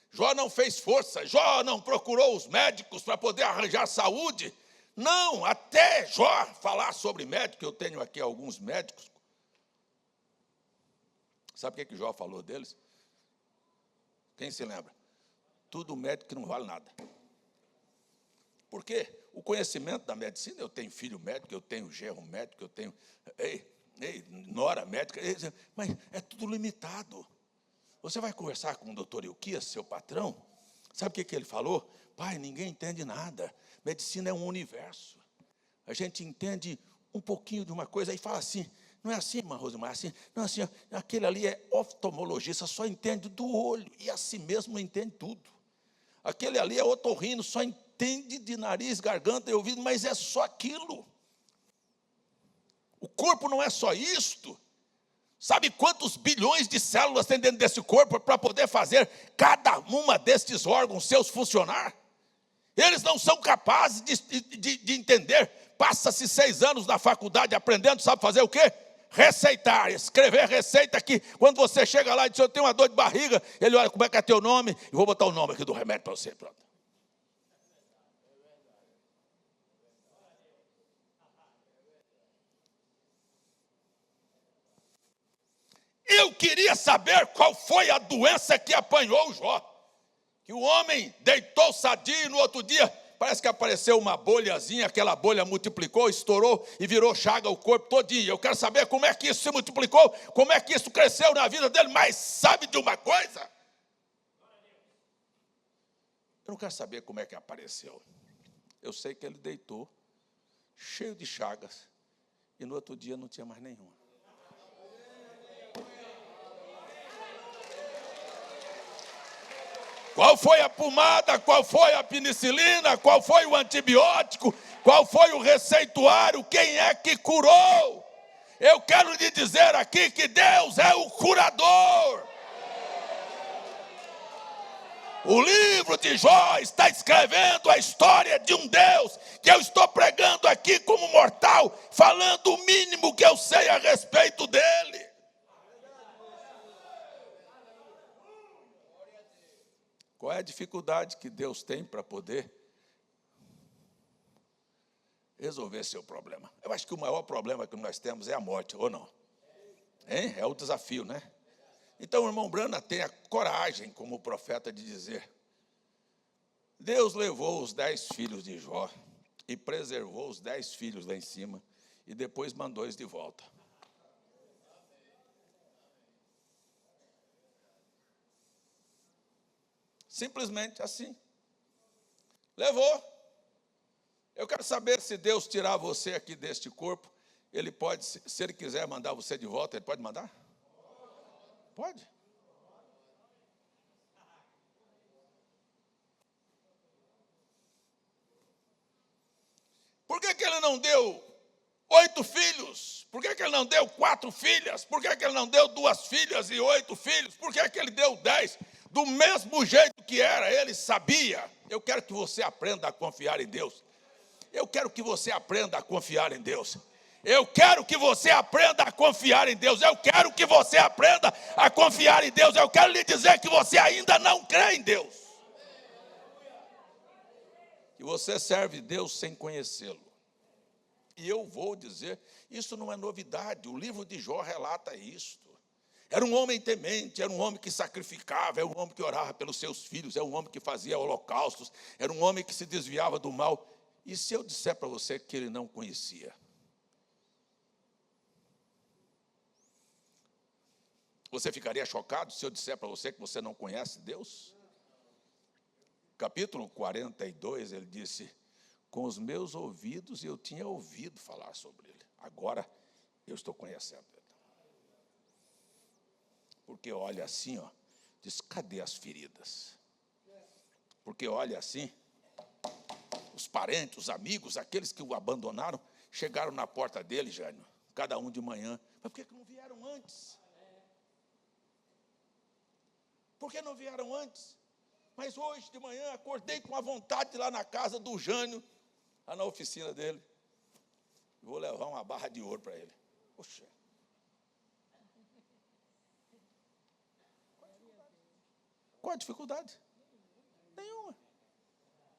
Jó não fez força. Jó não procurou os médicos para poder arranjar saúde. Não, até Jó falar sobre médico, eu tenho aqui alguns médicos. Sabe o que Jó falou deles? Quem se lembra? Tudo médico que não vale nada. Por quê? O conhecimento da medicina, eu tenho filho médico, eu tenho genro médico, eu tenho nora médica, mas é tudo limitado. Você vai conversar com o doutor Ilquias, seu patrão, sabe o que ele falou? Pai, ninguém entende nada. Medicina é um universo. A gente entende um pouquinho de uma coisa e fala assim: Não é assim, irmã Rosemar, é assim. Não, assim, aquele ali é oftalmologista, só entende do olho, e assim mesmo entende tudo. Aquele ali é otorrino, só entende de nariz, garganta e ouvido, mas é só aquilo. O corpo não é só isto. Sabe quantos bilhões de células tem dentro desse corpo para poder fazer cada uma destes órgãos seus funcionar? Eles não são capazes de entender. Passa-se 6 anos na faculdade aprendendo, sabe fazer o quê? Receitar, escrever receita aqui. Quando você chega lá e diz, eu tenho uma dor de barriga, ele olha, como é que é teu nome? E vou botar o nome aqui do remédio para você. Pronto. Eu queria saber qual foi a doença que apanhou o Jó. Que o homem deitou sadio e no outro dia parece que apareceu uma bolhazinha, aquela bolha multiplicou, estourou e virou chaga o corpo todinho. Eu quero saber como é que isso se multiplicou, como é que isso cresceu na vida dele, mas sabe de uma coisa? Eu não quero saber como é que apareceu. Eu sei que ele deitou, cheio de chagas, e no outro dia não tinha mais nenhuma. Qual foi a pomada, qual foi a penicilina, qual foi o antibiótico, qual foi o receituário, quem é que curou? Eu quero lhe dizer aqui que Deus é o curador. O livro de Jó está escrevendo a história de um Deus que eu estou pregando aqui como mortal, falando o mínimo que eu sei a respeito dele. Qual é a dificuldade que Deus tem para poder resolver seu problema? Eu acho que o maior problema que nós temos é a morte, ou não? Hein? É o desafio, né? Então o irmão Brana tem a coragem, como profeta, de dizer: Deus levou os 10 filhos de Jó e preservou os 10 filhos lá em cima e depois mandou eles de volta. Simplesmente assim. Levou. Eu quero saber se Deus tirar você aqui deste corpo, Ele pode, se Ele quiser mandar você de volta, Ele pode mandar? Pode. Por que Ele não deu 8 filhos? Por que Ele não deu 4 filhas? Por que Ele não deu 2 filhas e 8 filhos? Por que Ele deu 10? Do mesmo jeito que era, Ele sabia. Eu quero que você aprenda a confiar em Deus. Eu quero que você aprenda a confiar em Deus. Eu quero que você aprenda a confiar em Deus. Eu quero que você aprenda a confiar em Deus. Eu quero lhe dizer que você ainda não crê em Deus. Que você serve Deus sem conhecê-lo. E eu vou dizer, isso não é novidade. O livro de Jó relata isto. Era um homem temente, era um homem que sacrificava, era um homem que orava pelos seus filhos, era um homem que fazia holocaustos, era um homem que se desviava do mal. E se eu disser para você que ele não conhecia? Você ficaria chocado se eu disser para você que você não conhece Deus? Capítulo 42, ele disse: com os meus ouvidos eu tinha ouvido falar sobre ele. Agora eu estou conhecendo ele. Porque olha assim, ó, diz, cadê as feridas? Porque olha assim, os parentes, os amigos, aqueles que o abandonaram, chegaram na porta dele, Jânio, cada um de manhã. Mas por que não vieram antes? Por que não vieram antes? Mas hoje de manhã acordei com a vontade de ir lá na casa do Jânio, lá na oficina dele. Vou levar uma barra de ouro para ele. Poxa. Qual a dificuldade? Nenhuma.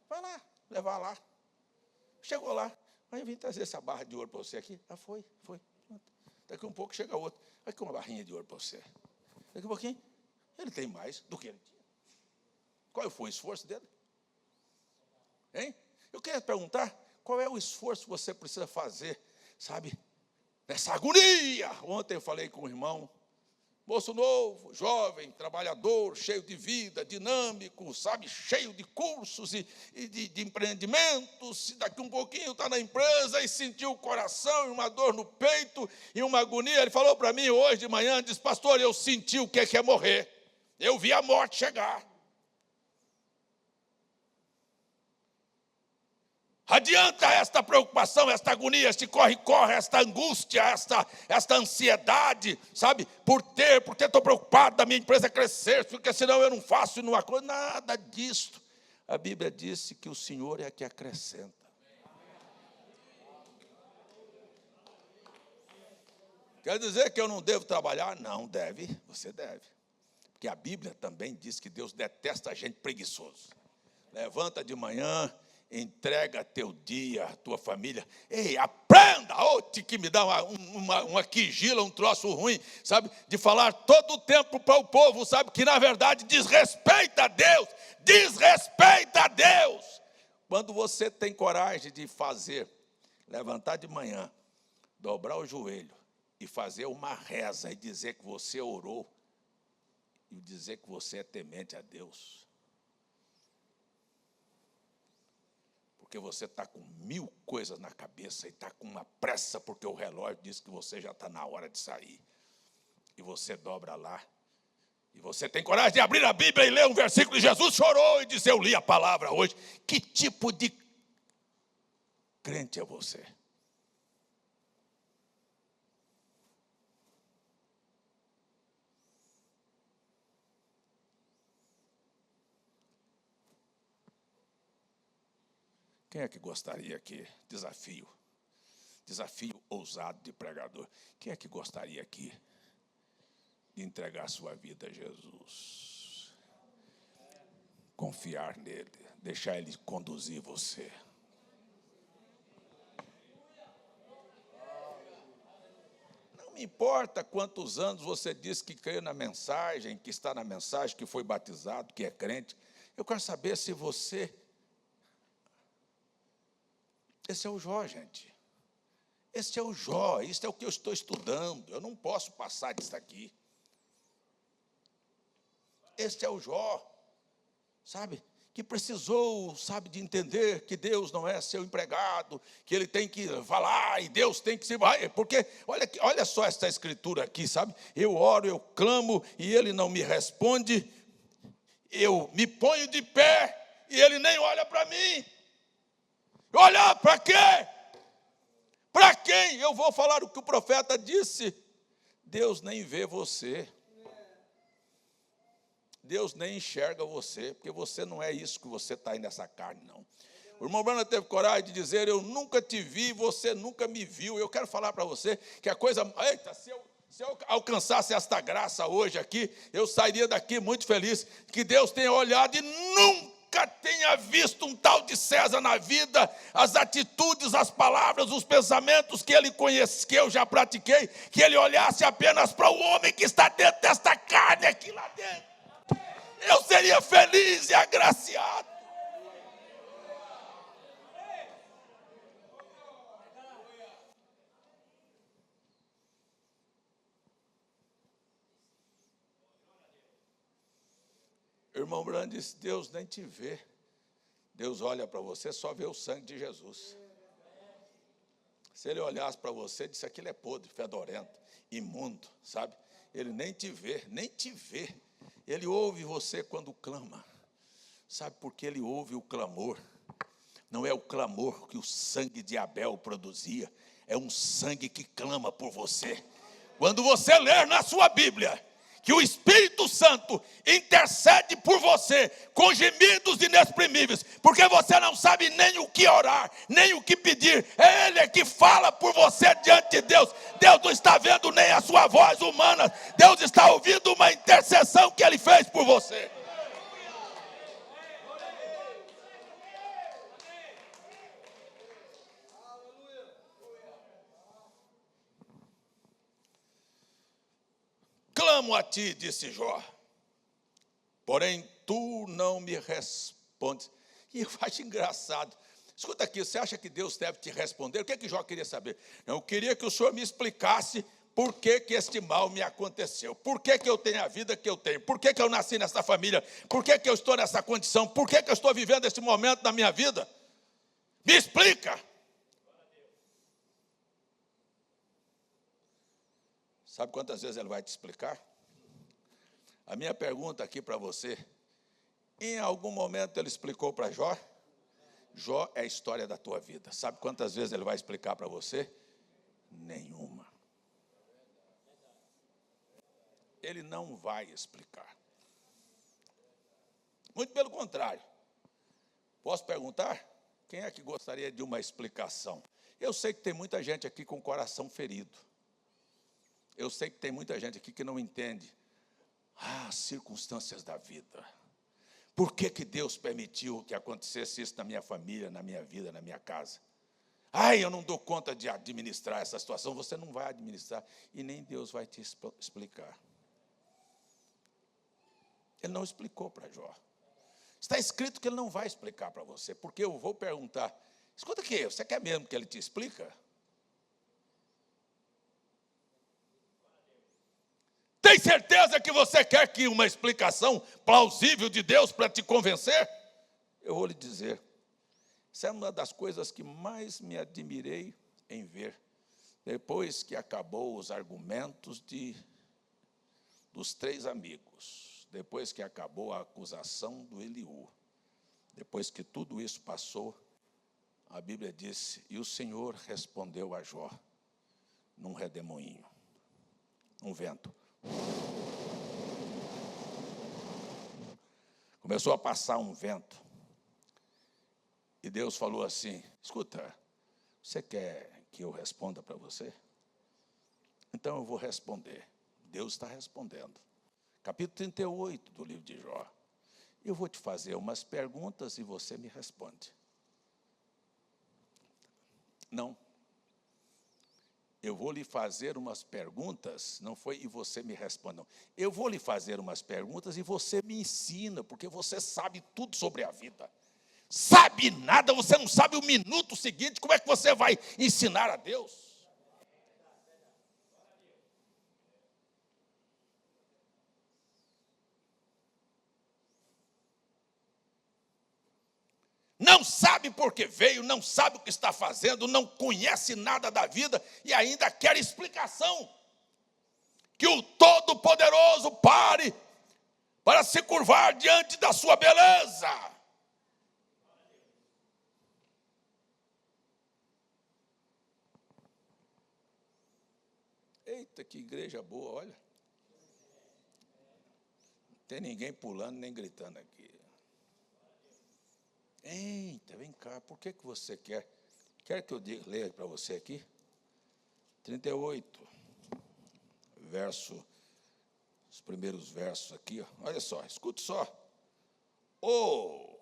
Vai lá, levar lá. Chegou lá, aí eu vim trazer essa barra de ouro para você aqui. Ah, foi. Daqui um pouco chega outro. Aqui uma barrinha de ouro para você. Daqui um pouquinho, ele tem mais do que ele tinha. Qual foi o esforço dele? Hein? Eu queria perguntar, qual é o esforço que você precisa fazer, sabe? Nessa agonia. Ontem eu falei com o irmão, Moço novo, jovem, trabalhador, cheio de vida, dinâmico, sabe, cheio de cursos e de empreendimentos. E daqui um pouquinho está na empresa e sentiu o coração e uma dor no peito e uma agonia. Ele falou para mim hoje de manhã, disse, pastor, eu senti o que é morrer. Eu vi a morte chegar. Adianta esta preocupação, esta agonia, este corre-corre, esta angústia, esta ansiedade, sabe? Porque estou preocupado da minha empresa crescer, porque senão eu não faço uma coisa, nada disso. A Bíblia disse que o Senhor é que acrescenta. Quer dizer que eu não devo trabalhar? Não, deve, você deve. Porque a Bíblia também diz que Deus detesta a gente preguiçoso. Levanta de manhã, entrega teu dia, tua família. Ei, aprenda, que me dá uma quigila, um troço ruim, sabe? De falar todo o tempo para o povo, sabe? Que na verdade desrespeita a Deus. Desrespeita a Deus. Quando você tem coragem de fazer, levantar de manhã, dobrar o joelho e fazer uma reza e dizer que você orou e dizer que você é temente a Deus. Porque você está com 1000 coisas na cabeça e está com uma pressa, porque o relógio diz que você já está na hora de sair. E você dobra lá. E você tem coragem de abrir a Bíblia e ler um versículo. E Jesus chorou e disse, eu li a palavra hoje. Que tipo de crente é você? Quem é que gostaria aqui? Desafio ousado de pregador. Quem é que gostaria aqui de entregar sua vida a Jesus? Confiar nele, deixar ele conduzir você. Não me importa quantos anos você diz que crê na mensagem, que está na mensagem, que foi batizado, que é crente. Eu quero saber se você... Esse é o Jó, gente. Esse é o Jó, isso é o que eu estou estudando. Eu não posso passar disso aqui. Esse é o Jó, sabe? Que precisou, sabe, de entender que Deus não é seu empregado, que ele tem que falar e Deus tem que se... Porque, olha só essa escritura aqui, sabe? Eu oro, eu clamo e ele não me responde. Eu me ponho de pé e ele nem olha para mim. Olhar para quê? Para quem? Eu vou falar o que o profeta disse. Deus nem vê você. Deus nem enxerga você, porque você não é isso que você está aí nessa carne, não. O irmão Branham teve coragem de dizer, eu nunca te vi, você nunca me viu. Eu quero falar para você que a coisa... Eita, se eu alcançasse esta graça hoje aqui, eu sairia daqui muito feliz, que Deus tenha olhado e nunca tenha visto um tal de César na vida, as atitudes, as palavras, os pensamentos que ele conhece, que eu já pratiquei, que ele olhasse apenas para o homem que está dentro desta carne aqui lá dentro. Eu seria feliz e agraciado. O irmão Branham disse, Deus nem te vê. Deus olha para você, só vê o sangue de Jesus. Se ele olhasse para você, disse, aquilo é podre, fedorento, imundo, sabe? Ele nem te vê, nem te vê. Ele ouve você quando clama. Sabe por que ele ouve o clamor? Não é o clamor que o sangue de Abel produzia, é um sangue que clama por você. Quando você ler na sua Bíblia que o Espírito Santo intercede por você com gemidos inexprimíveis, porque você não sabe nem o que orar, nem o que pedir. É Ele que fala por você diante de Deus. Deus não está vendo nem a sua voz humana. Deus está ouvindo uma intercessão que Ele fez por você. Clamo a ti, disse Jó, porém tu não me respondes. E eu acho engraçado. Escuta aqui, você acha que Deus deve te responder? O que é que Jó queria saber? Eu queria que o senhor me explicasse Por que que este mal me aconteceu? Por que que eu tenho a vida que eu tenho? Por que que eu nasci nessa família? Por que que eu estou nessa condição? Por que que eu estou vivendo esse momento da minha vida? Me explica. Sabe quantas vezes ele vai te explicar? A minha pergunta aqui para você, em algum momento ele explicou para Jó? Jó é a história da tua vida. Sabe quantas vezes ele vai explicar para você? Nenhuma. Ele não vai explicar. Muito pelo contrário. Posso perguntar? Quem é que gostaria de uma explicação? Eu sei que tem muita gente aqui com o coração ferido. Eu sei que tem muita gente aqui que não entende as circunstâncias da vida. Por que que Deus permitiu que acontecesse isso na minha família, na minha vida, na minha casa? Ai, eu não dou conta de administrar essa situação. Você não vai administrar e nem Deus vai te explicar. Ele não explicou para Jó. Está escrito que ele não vai explicar para você, porque eu vou perguntar, escuta aqui, você quer mesmo que ele te explica? Tem certeza que você quer que uma explicação plausível de Deus para te convencer? Eu vou lhe dizer, essa é uma das coisas que mais me admirei em ver, depois que acabou os argumentos dos 3 amigos, depois que acabou a acusação do Eliú, depois que tudo isso passou, a Bíblia disse, e o Senhor respondeu a Jó, num redemoinho, um vento. Começou a passar um vento, e Deus falou assim, escuta, você quer que eu responda para você? Então eu vou responder. Deus está respondendo. Capítulo 38 do livro de Jó. Eu vou te fazer umas perguntas e você me responde. Não. Eu vou lhe fazer umas perguntas, não foi e você me responde, não. Eu vou lhe fazer umas perguntas e você me ensina, porque você sabe tudo sobre a vida. Sabe nada, você não sabe o minuto seguinte, como é que você vai ensinar a Deus? Não sabe por que veio, não sabe o que está fazendo, não conhece nada da vida e ainda quer explicação. Que o Todo-Poderoso pare para se curvar diante da sua beleza. Eita, que igreja boa, olha. Não tem ninguém pulando nem gritando aqui. Eita, vem cá, por que você quer? Quer que eu leia para você aqui? 38, os primeiros versos aqui, ó. Olha só, escute só. Ô,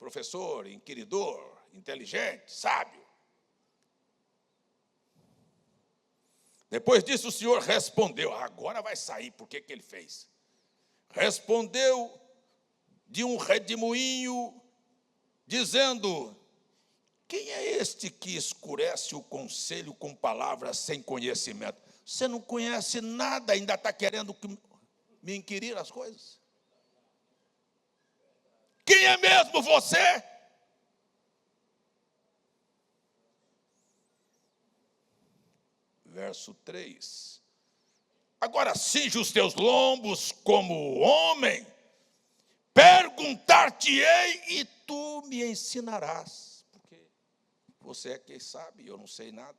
professor, inquiridor, inteligente, sábio. Depois disso o Senhor respondeu, agora vai sair, por que ele fez? Respondeu de um redemoinho, dizendo, quem é este que escurece o conselho com palavras sem conhecimento? Você não conhece nada, ainda está querendo me inquirir as coisas? Quem é mesmo você? Verso 3. Agora cinge os teus lombos como homem, perguntar-te-ei e tu me ensinarás. Porque você é quem sabe, eu não sei nada.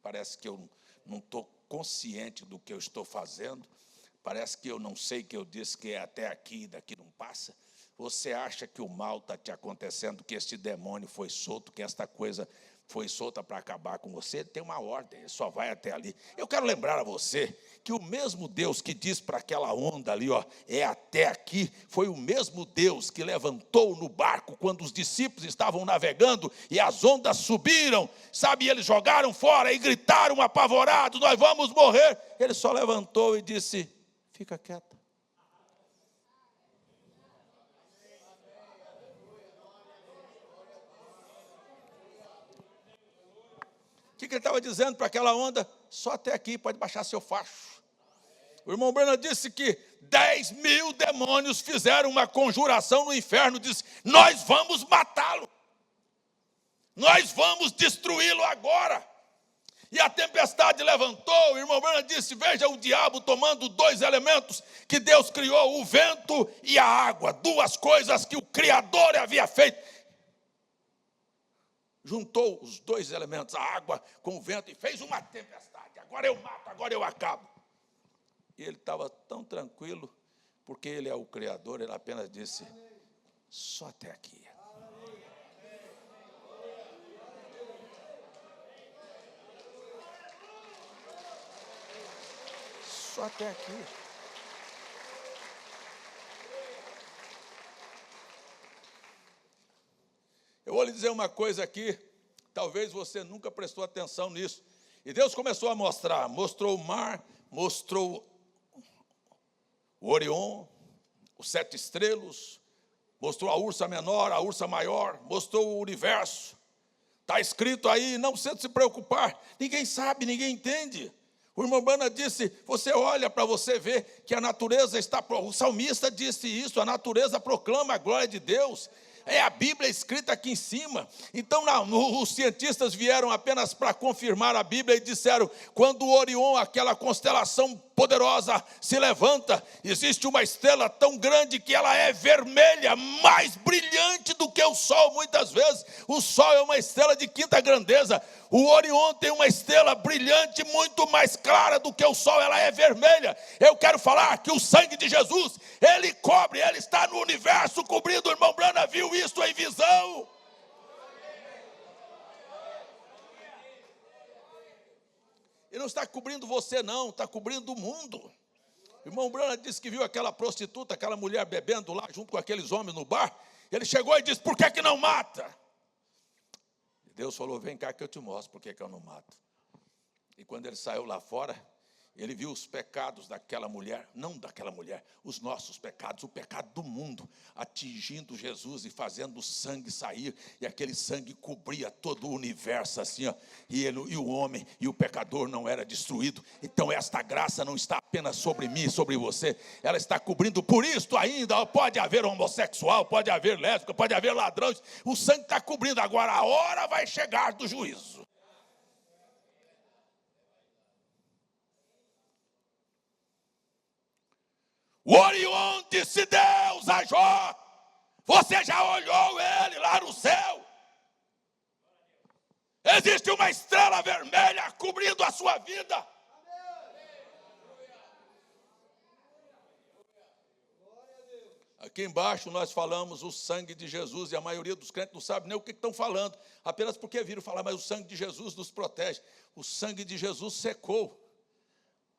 Parece que eu não estou consciente do que eu estou fazendo. Parece que eu não sei que eu disse que é até aqui e daqui não passa. Você acha que o mal está te acontecendo, que este demônio foi solto, que esta coisa foi solta para acabar com você? Ele tem uma ordem, ele só vai até ali. Eu quero lembrar a você que o mesmo Deus que diz para aquela onda ali, ó, é até aqui, foi o mesmo Deus que levantou no barco quando os discípulos estavam navegando e as ondas subiram, sabe, e eles jogaram fora e gritaram apavorados, nós vamos morrer. Ele só levantou e disse, fica quieto. O que ele estava dizendo para aquela onda? só até aqui, pode baixar seu facho. O irmão Branham disse que 10.000 demônios fizeram uma conjuração no inferno, disse, nós vamos matá-lo. Nós vamos destruí-lo agora. E a tempestade levantou, o irmão Branham disse, veja o diabo tomando 2 elementos que Deus criou, o vento e a água, 2 coisas que o Criador havia feito. Juntou os 2 elementos, a água com o vento, e fez uma tempestade. Agora eu mato, agora eu acabo. E ele estava tão tranquilo, porque ele é o Criador, ele apenas disse, só até aqui. Só até aqui. Eu vou lhe dizer uma coisa aqui, talvez você nunca prestou atenção nisso. E Deus começou a mostrar, mostrou o mar, mostrou o Orion, os 7 estrelas, mostrou a ursa menor, a ursa maior, mostrou o universo. Está escrito aí, não precisa se preocupar, ninguém sabe, ninguém entende. O irmão Branham disse, você olha para você ver que a natureza está, o salmista disse isso, a natureza proclama a glória de Deus. É a Bíblia escrita aqui em cima. Então, os cientistas vieram apenas para confirmar a Bíblia e disseram, quando o Orion, aquela constelação poderosa, se levanta, existe uma estrela tão grande que ela é vermelha, mais brilhante do que o Sol, muitas vezes. O Sol é uma estrela de 5ª grandeza. O Orion tem uma estrela brilhante, muito mais clara do que o Sol, ela é vermelha. Eu quero falar que o sangue de Jesus, ele cobre, ele está no universo cobrindo. O irmão Branham viu isso em visão. E não está cobrindo você não, está cobrindo o mundo. O irmão Branham disse que viu aquela prostituta, aquela mulher bebendo lá junto com aqueles homens no bar. Ele chegou e disse, por que não mata? E Deus falou, vem cá que eu te mostro por que eu não mato. E quando ele saiu lá fora, ele viu os pecados daquela mulher, não daquela mulher, os nossos pecados, o pecado do mundo, atingindo Jesus e fazendo o sangue sair, e aquele sangue cobria todo o universo assim, ó, e o homem e o pecador não era destruído. Então esta graça não está apenas sobre mim, sobre você, ela está cobrindo. Por isso ainda pode haver homossexual, pode haver lésbica, pode haver ladrões, o sangue está cobrindo. Agora a hora vai chegar do juízo. O Orion disse Deus a Jó, você já olhou ele lá no céu? Existe uma estrela vermelha cobrindo a sua vida. Aqui embaixo nós falamos o sangue de Jesus, e a maioria dos crentes não sabe nem o que estão falando, apenas porque viram falar, mas o sangue de Jesus nos protege. O sangue de Jesus secou.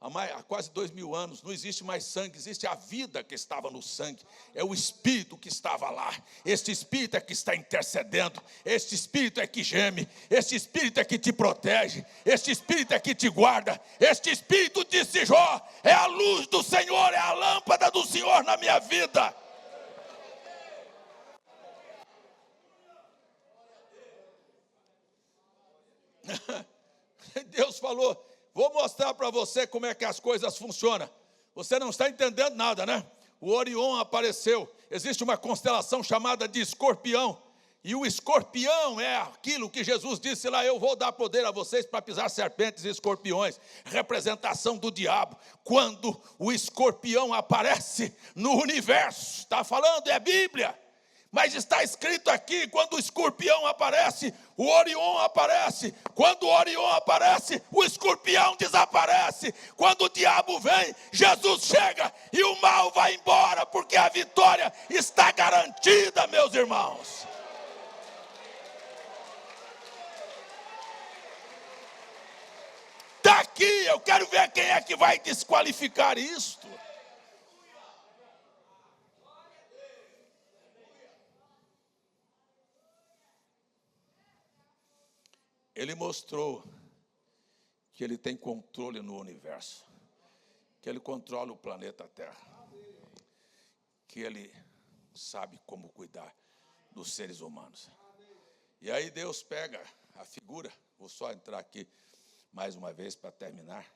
Há quase 2000 anos, não existe mais sangue, existe a vida que estava no sangue, é o Espírito que estava lá, este Espírito é que está intercedendo, este Espírito é que geme, este Espírito é que te protege, este Espírito é que te guarda, este Espírito, disse Jó, é a luz do Senhor, é a lâmpada do Senhor na minha vida. Deus falou, vou mostrar para você como é que as coisas funcionam. Você não está entendendo nada, né? O Orion apareceu. Existe uma constelação chamada de Escorpião. E o escorpião é aquilo que Jesus disse lá, eu vou dar poder a vocês para pisar serpentes e escorpiões. Representação do diabo. Quando o escorpião aparece no universo, está falando, é Bíblia. Mas está escrito aqui, quando o escorpião aparece, o Orion aparece. Quando o Orion aparece, o escorpião desaparece. Quando o diabo vem, Jesus chega e o mal vai embora, porque a vitória está garantida, meus irmãos. Daqui eu quero ver quem é que vai desqualificar isto. Ele mostrou que ele tem controle no universo, que ele controla o planeta Terra, que ele sabe como cuidar dos seres humanos. E aí Deus pega a figura, vou só entrar aqui, mais uma vez para terminar,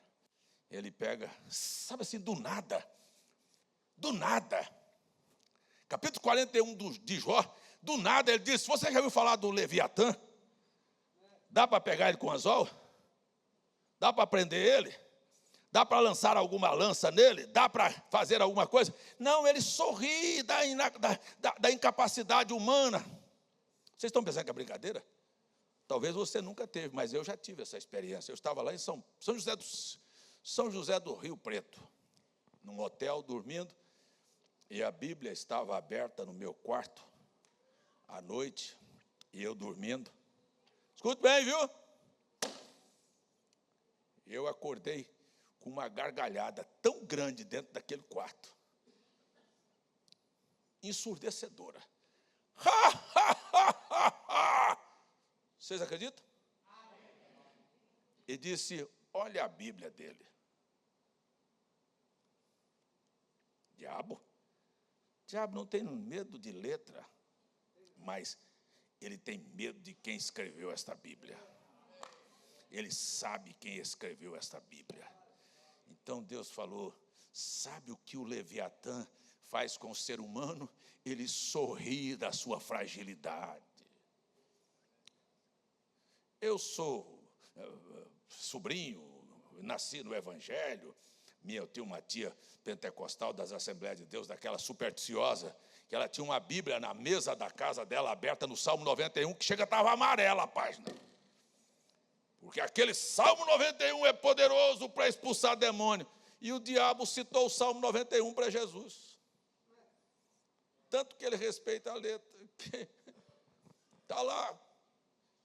ele pega, sabe assim, do nada, capítulo 41 de Jó, do nada ele diz, você já ouviu falar do Leviatã? Dá para pegar ele com anzol? Dá para prender ele? Dá para lançar alguma lança nele? Dá para fazer alguma coisa? Não, ele sorri da incapacidade humana. Vocês estão pensando que é brincadeira? Talvez você nunca teve, mas eu já tive essa experiência. Eu estava lá em São José do Rio Preto, num hotel, dormindo, e a Bíblia estava aberta no meu quarto, à noite, e eu dormindo. Escute bem, viu? Eu acordei com uma gargalhada tão grande dentro daquele quarto, ensurdecedora. Vocês acreditam? E disse, olha a Bíblia dele. Diabo não tem medo de letra, mas ele tem medo de quem escreveu esta Bíblia. Ele sabe quem escreveu esta Bíblia. Então Deus falou, sabe o que o Leviatã faz com o ser humano? Ele sorri da sua fragilidade. Eu sou sobrinho, nasci no Evangelho. Eu tinha uma tia pentecostal das Assembleias de Deus, daquela supersticiosa, que ela tinha uma Bíblia na mesa da casa dela, aberta no Salmo 91, que chega, estava amarela a página. Porque aquele Salmo 91 é poderoso para expulsar demônio. E o diabo citou o Salmo 91 para Jesus. Tanto que ele respeita a letra. Está lá.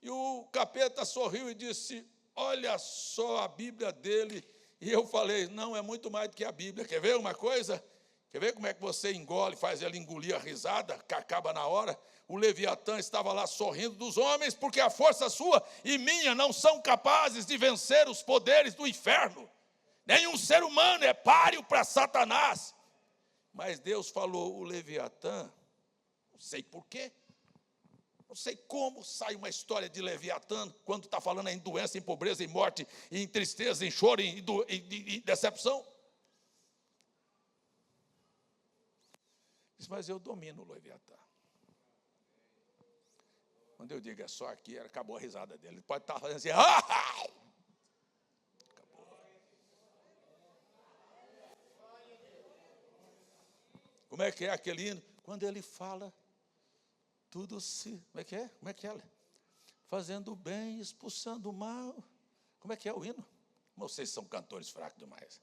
E o capeta sorriu e disse, olha só a Bíblia dele. E eu falei, não, é muito mais do que a Bíblia. Quer ver uma coisa? Quer ver como é que você engole, faz ele engolir a risada, que acaba na hora? O Leviatã estava lá sorrindo dos homens, porque a força sua e minha não são capazes de vencer os poderes do inferno. Nenhum ser humano é páreo para Satanás. Mas Deus falou, o Leviatã, não sei porquê, não sei como sai uma história de Leviatã, quando está falando em doença, em pobreza, em morte, em tristeza, em choro, em decepção. Diz, mas eu domino o Leviatã. Quando eu digo é só aqui, acabou a risada dele. Ele pode estar fazendo assim, acabou. Como é que é aquele hino? Quando ele fala, tudo se... Como é que é? Como é que é? Fazendo o bem, expulsando o mal. Como é que é o hino? Vocês são cantores fracos demais.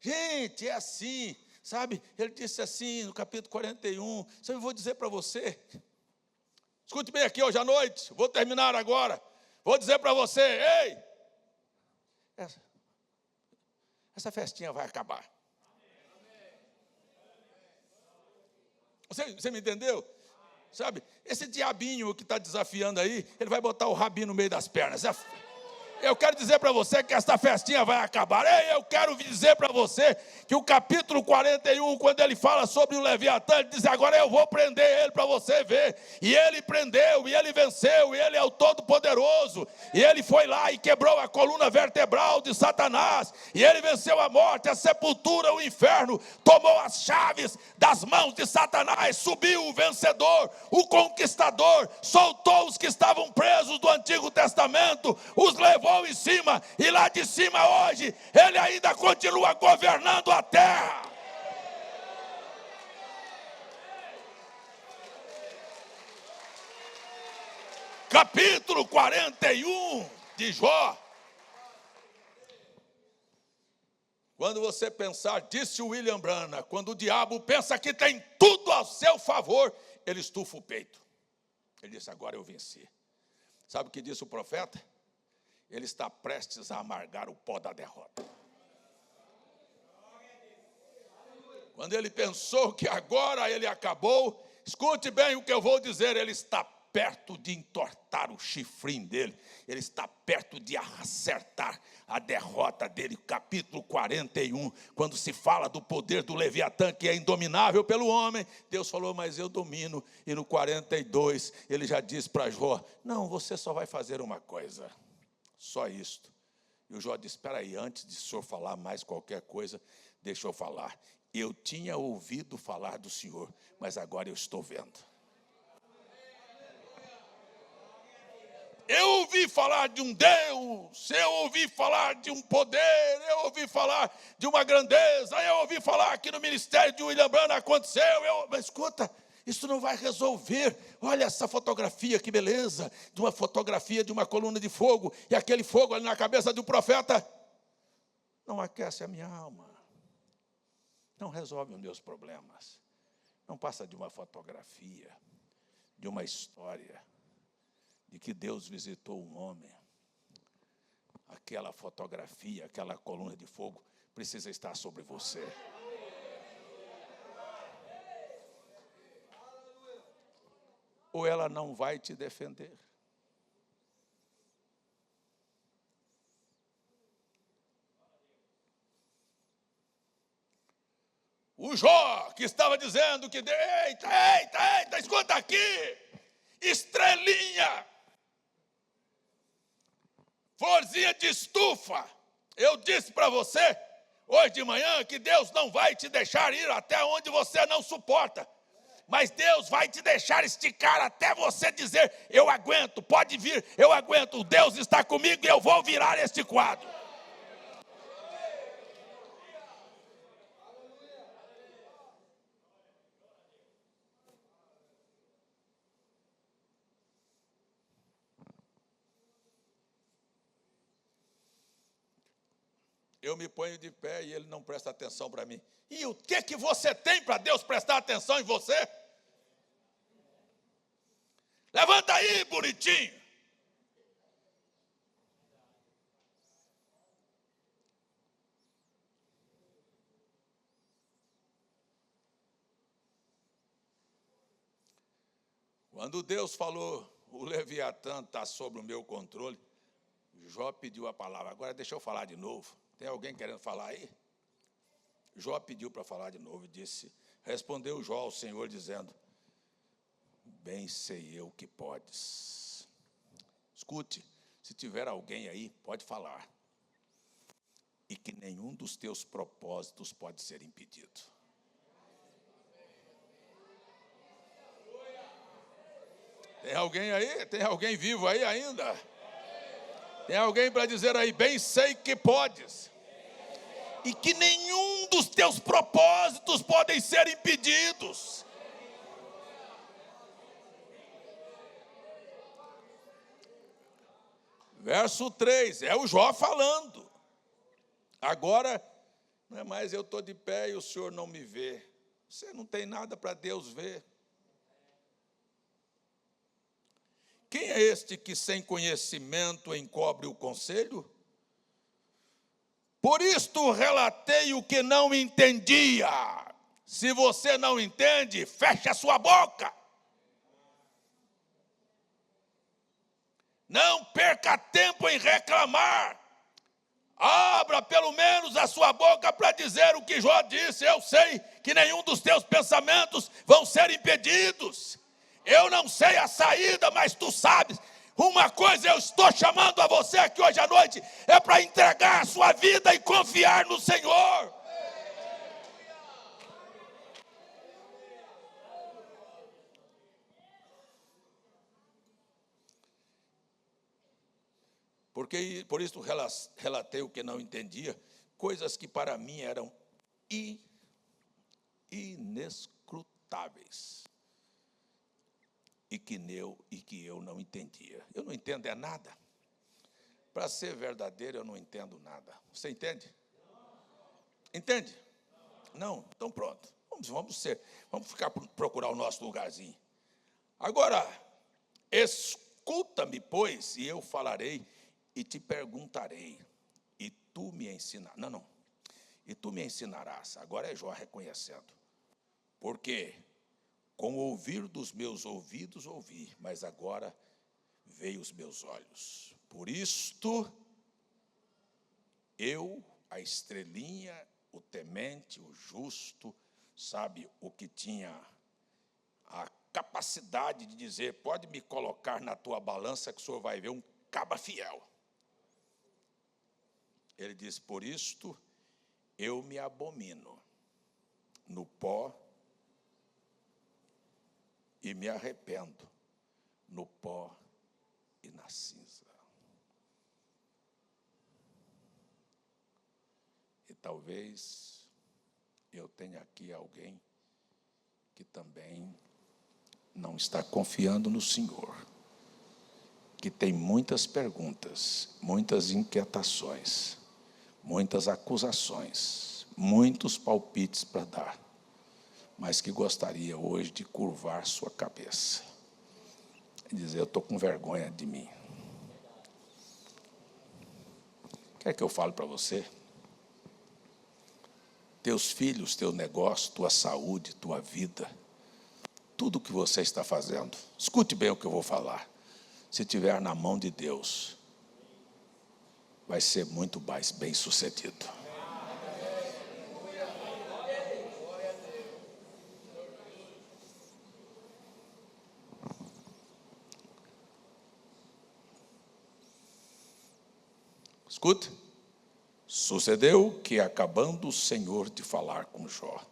Gente, é assim, sabe? Ele disse assim, no capítulo 41, eu vou dizer para você, escute bem aqui hoje à noite, vou terminar agora, vou dizer para você, ei, essa festinha vai acabar. Você me entendeu? Sabe, esse diabinho que está desafiando aí, ele vai botar o rabinho no meio das pernas. Eu quero dizer para você que esta festinha vai acabar. Eu quero dizer para você que o capítulo 41, quando ele fala sobre o Leviatã, ele diz, agora eu vou prender ele para você ver. E ele prendeu, e ele venceu, e ele é o Todo-Poderoso. E ele foi lá e quebrou a coluna vertebral de Satanás. E ele venceu a morte, a sepultura, o inferno. Tomou as chaves das mãos de Satanás. Subiu o vencedor, o conquistador. Soltou os que estavam presos do Antigo Testamento. Os levou em cima, e lá de cima hoje, ele ainda continua governando a terra. Capítulo 41 de Jó. Quando você pensar, disse William Branham, quando o diabo pensa que tem tudo ao seu favor, ele estufa o peito. Ele disse, agora eu venci. Sabe o que disse o profeta? Ele está prestes a amargar o pó da derrota. Quando ele pensou que agora ele acabou, escute bem o que eu vou dizer, ele está perto de entortar o chifrinho dele, ele está perto de acertar a derrota dele. Capítulo 41, quando se fala do poder do Leviatã, que é indominável pelo homem, Deus falou, mas eu domino. E no 42, ele já disse para Jó, não, você só vai fazer uma coisa. Só isto. E o Jó disse, espera aí, antes de o senhor falar mais qualquer coisa, deixa eu falar. Eu tinha ouvido falar do Senhor, mas agora eu estou vendo. Eu ouvi falar de um Deus, eu ouvi falar de um poder, eu ouvi falar de uma grandeza, eu ouvi falar que no ministério de William Branham aconteceu, mas escuta, isso não vai resolver. Olha essa fotografia, que beleza, de uma fotografia de uma coluna de fogo, e aquele fogo ali na cabeça do profeta, não aquece a minha alma, não resolve os meus problemas, não passa de uma fotografia, de uma história, de que Deus visitou um homem. Aquela fotografia, aquela coluna de fogo precisa estar sobre você. Ou ela não vai te defender. O Jó, que estava dizendo que, eita, escuta aqui, estrelinha, florzinha de estufa, eu disse para você, hoje de manhã, que Deus não vai te deixar ir até onde você não suporta, mas Deus vai te deixar esticar até você dizer, eu aguento, pode vir, eu aguento, Deus está comigo e eu vou virar este quadro. Eu me ponho de pé e ele não presta atenção para mim. E o que você tem para Deus prestar atenção em você? Levanta aí, bonitinho. Quando Deus falou, o Leviatã está sob o meu controle, Jó pediu a palavra. Agora deixa eu falar de novo. Tem alguém querendo falar aí? Jó pediu para falar de novo e disse, respondeu Jó ao Senhor dizendo, bem sei eu que podes. Escute, se tiver alguém aí, pode falar. E que nenhum dos teus propósitos pode ser impedido. Tem alguém aí? Tem alguém vivo aí ainda? Tem alguém para dizer aí, bem sei que podes. E que nenhum dos teus propósitos podem ser impedidos. Verso 3, é o Jó falando. Agora, não é mais eu estou de pé e o Senhor não me vê. Você não tem nada para Deus ver. Quem é este que sem conhecimento encobre o conselho? Por isto relatei o que não entendia. Se você não entende, feche a sua boca. Não perca tempo em reclamar. Abra pelo menos a sua boca para dizer o que Jó disse. Eu sei que nenhum dos teus pensamentos vão ser impedidos. Eu não sei a saída, mas tu sabes. Uma coisa eu estou chamando a você aqui hoje à noite, é para entregar a sua vida e confiar no Senhor. Porque por isso relatei o que não entendia, coisas que para mim eram inescrutáveis. E que eu não entendia. Eu não entendo é nada. Para ser verdadeiro, eu não entendo nada. Você entende? Entende? Não? Então pronto. Vamos procurar o nosso lugarzinho. Agora, escuta-me, pois, e eu falarei e te perguntarei, e tu me ensinarás. Não. E tu me ensinarás. Agora é Jó reconhecendo. Porque com o ouvir dos meus ouvidos ouvi, mas agora veio os meus olhos. Por isto, eu, a estrelinha, o temente, o justo, sabe, o que tinha a capacidade de dizer, pode me colocar na tua balança que o senhor vai ver um cabra fiel. Ele diz: por isto eu me abomino no pó e me arrependo no pó e na cinza. E talvez eu tenha aqui alguém que também não está confiando no Senhor, que tem muitas perguntas, muitas inquietações, muitas acusações, muitos palpites para dar, mas que gostaria hoje de curvar sua cabeça e dizer: eu estou com vergonha de mim. Quer que eu fale para você? Teus filhos, teu negócio, tua saúde, tua vida, tudo que você está fazendo, escute bem o que eu vou falar. Se estiver na mão de Deus, vai ser muito mais bem sucedido. Escute. Sucedeu que, acabando o Senhor de falar com Jó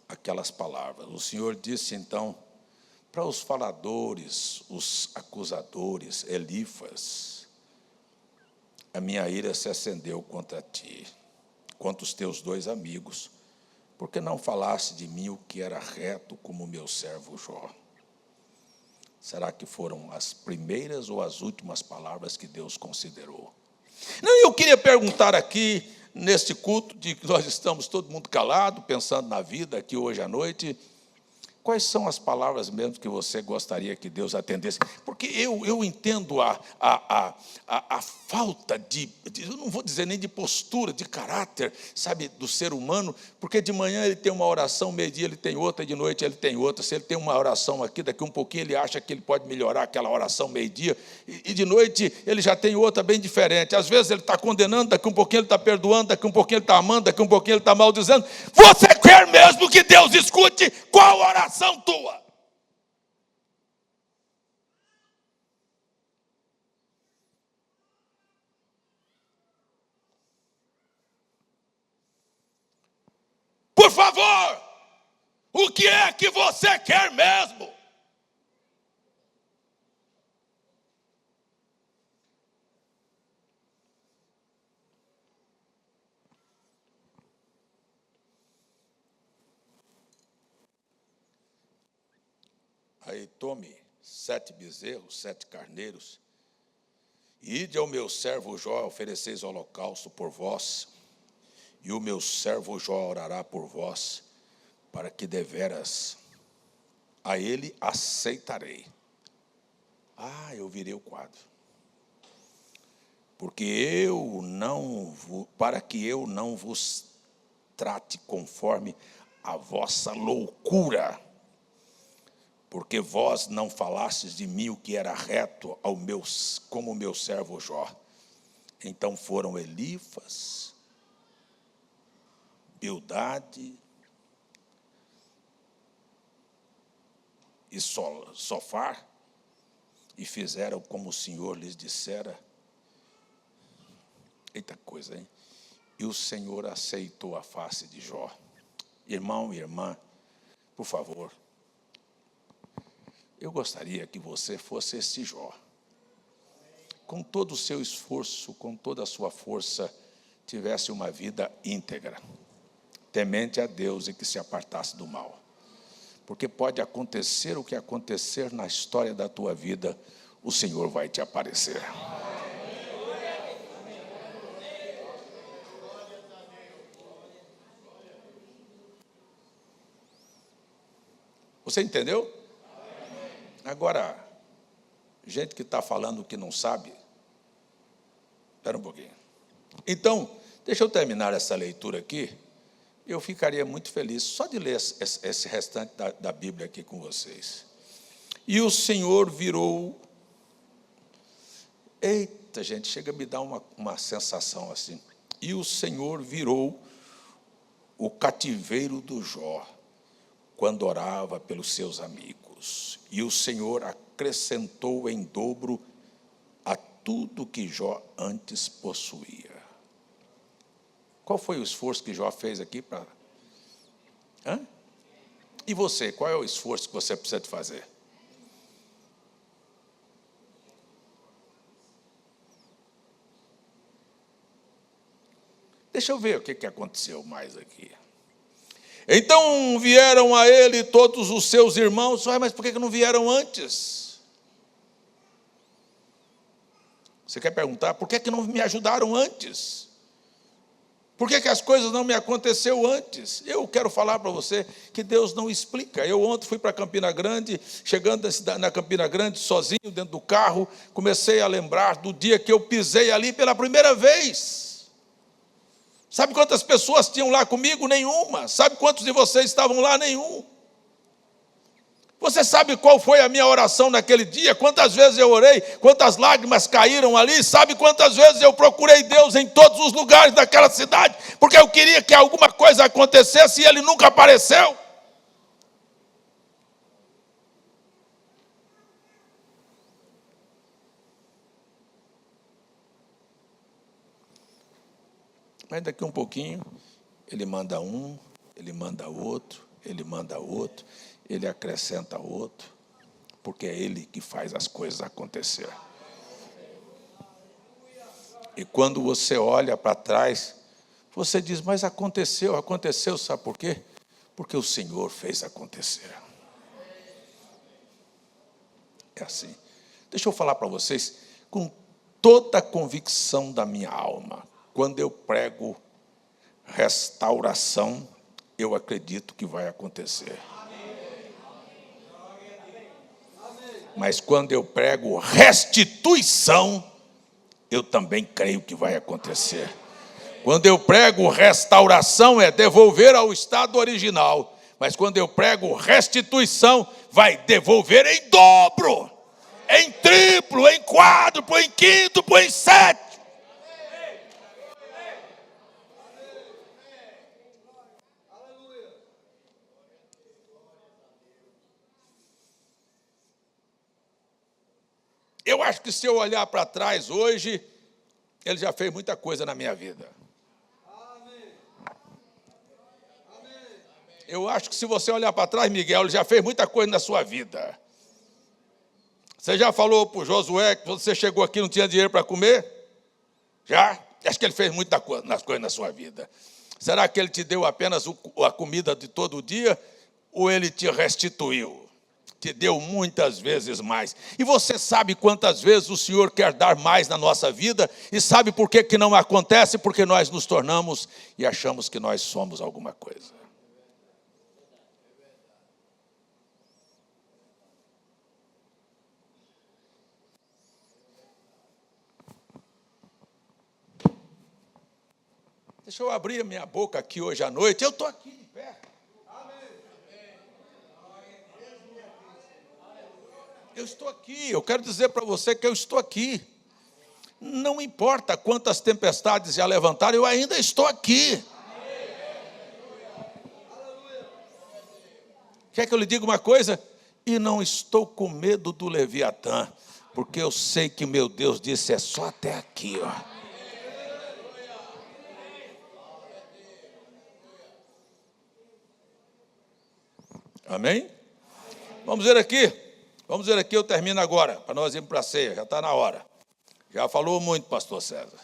aquelas palavras, o Senhor disse então para os faladores, os acusadores, Elifas: a minha ira se acendeu contra ti, contra os teus dois amigos, porque não falaste de mim o que era reto, como meu servo Jó. Será que foram as primeiras ou as últimas palavras que Deus considerou? Não, eu queria perguntar aqui, neste culto, de que nós estamos todo mundo calado, pensando na vida aqui hoje à noite, quais são as palavras mesmo que você gostaria que Deus atendesse? Porque eu entendo a falta eu não vou dizer nem de postura, de caráter, sabe, do ser humano, porque de manhã ele tem uma oração, meio-dia ele tem outra, de noite ele tem outra. Se ele tem uma oração aqui, daqui um pouquinho ele acha que ele pode melhorar aquela oração meio-dia, e de noite ele já tem outra bem diferente. Às vezes ele está condenando, daqui um pouquinho ele está perdoando, daqui um pouquinho ele está amando, daqui um pouquinho ele está maldizendo. Você quer mesmo que Deus escute qual oração tua? Por favor, o que é que você quer mesmo? Aí tome 7 bezerros, 7 carneiros, e ide ao meu servo Jó, ofereceis holocausto por vós, e o meu servo Jó orará por vós, para que deveras a ele aceitarei. Eu virei o quadro. Para que eu não vos trate conforme a vossa loucura, porque vós não falastes de mim o que era reto como o meu servo Jó. Então foram Elifas, Bildade e Sofar, e fizeram como o Senhor lhes dissera. Eita coisa, hein? E o Senhor aceitou a face de Jó. Irmão e irmã, por favor, eu gostaria que você fosse esse Jó. Com todo o seu esforço, com toda a sua força, tivesse uma vida íntegra, temente a Deus e que se apartasse do mal. Porque pode acontecer o que acontecer na história da tua vida, o Senhor vai te aparecer. Você entendeu? Agora, gente que está falando que não sabe, espera um pouquinho. Então, deixa eu terminar essa leitura aqui. Eu ficaria muito feliz só de ler esse restante da Bíblia aqui com vocês. E o Senhor virou... Eita, gente, chega a me dar uma sensação assim. E o Senhor virou o cativeiro do Jó, quando orava pelos seus amigos. E o Senhor acrescentou em dobro a tudo que Jó antes possuía. Qual foi o esforço que Jó fez aqui para... E você, qual é o esforço que você precisa de fazer? Deixa eu ver o que aconteceu mais aqui. Então vieram a ele todos os seus irmãos. Mas por que não vieram antes? Você quer perguntar, por que não me ajudaram antes? Por que as coisas não me aconteceram antes? Eu quero falar para você que Deus não explica. Eu ontem fui para Campina Grande, chegando na Campina Grande, sozinho, dentro do carro, comecei a lembrar do dia que eu pisei ali pela primeira vez. Sabe quantas pessoas tinham lá comigo? Nenhuma. Sabe quantos de vocês estavam lá? Nenhum. Você sabe qual foi a minha oração naquele dia? Quantas vezes eu orei? Quantas lágrimas caíram ali? Sabe quantas vezes eu procurei Deus em todos os lugares daquela cidade? Porque eu queria que alguma coisa acontecesse e Ele nunca apareceu. Mas daqui um pouquinho, Ele manda um, Ele manda outro, Ele manda outro, Ele acrescenta outro, porque é Ele que faz as coisas acontecer. E quando você olha para trás, você diz, mas aconteceu, sabe por quê? Porque o Senhor fez acontecer. É assim. Deixa eu falar para vocês, com toda a convicção da minha alma, quando eu prego restauração, eu acredito que vai acontecer. Mas quando eu prego restituição, eu também creio que vai acontecer. Quando eu prego restauração, é devolver ao estado original. Mas quando eu prego restituição, vai devolver em dobro, em triplo, em quádruplo, em quíntuplo, em sétimo. Eu acho que se eu olhar para trás hoje, Ele já fez muita coisa na minha vida. Eu acho que se você olhar para trás, Miguel, Ele já fez muita coisa na sua vida. Você já falou para o Josué que você chegou aqui e não tinha dinheiro para comer? Já? Acho que Ele fez muita coisa na sua vida. Será que Ele te deu apenas a comida de todo dia? Ou Ele te restituiu? Te deu muitas vezes mais. E você sabe quantas vezes o Senhor quer dar mais na nossa vida? E sabe por que não acontece? Porque nós nos tornamos e achamos que nós somos alguma coisa. Deixa eu abrir a minha boca aqui hoje à noite. Eu estou aqui de pé. Eu estou aqui, eu quero dizer para você que eu estou aqui. Não importa quantas tempestades já levantaram, eu ainda estou aqui. Quer que eu lhe diga uma coisa? E não estou com medo do Leviatã, porque eu sei que meu Deus disse, é só até aqui, ó. Amém? Vamos ver aqui, eu termino agora, para nós irmos para a ceia, já está na hora. Já falou muito, pastor César.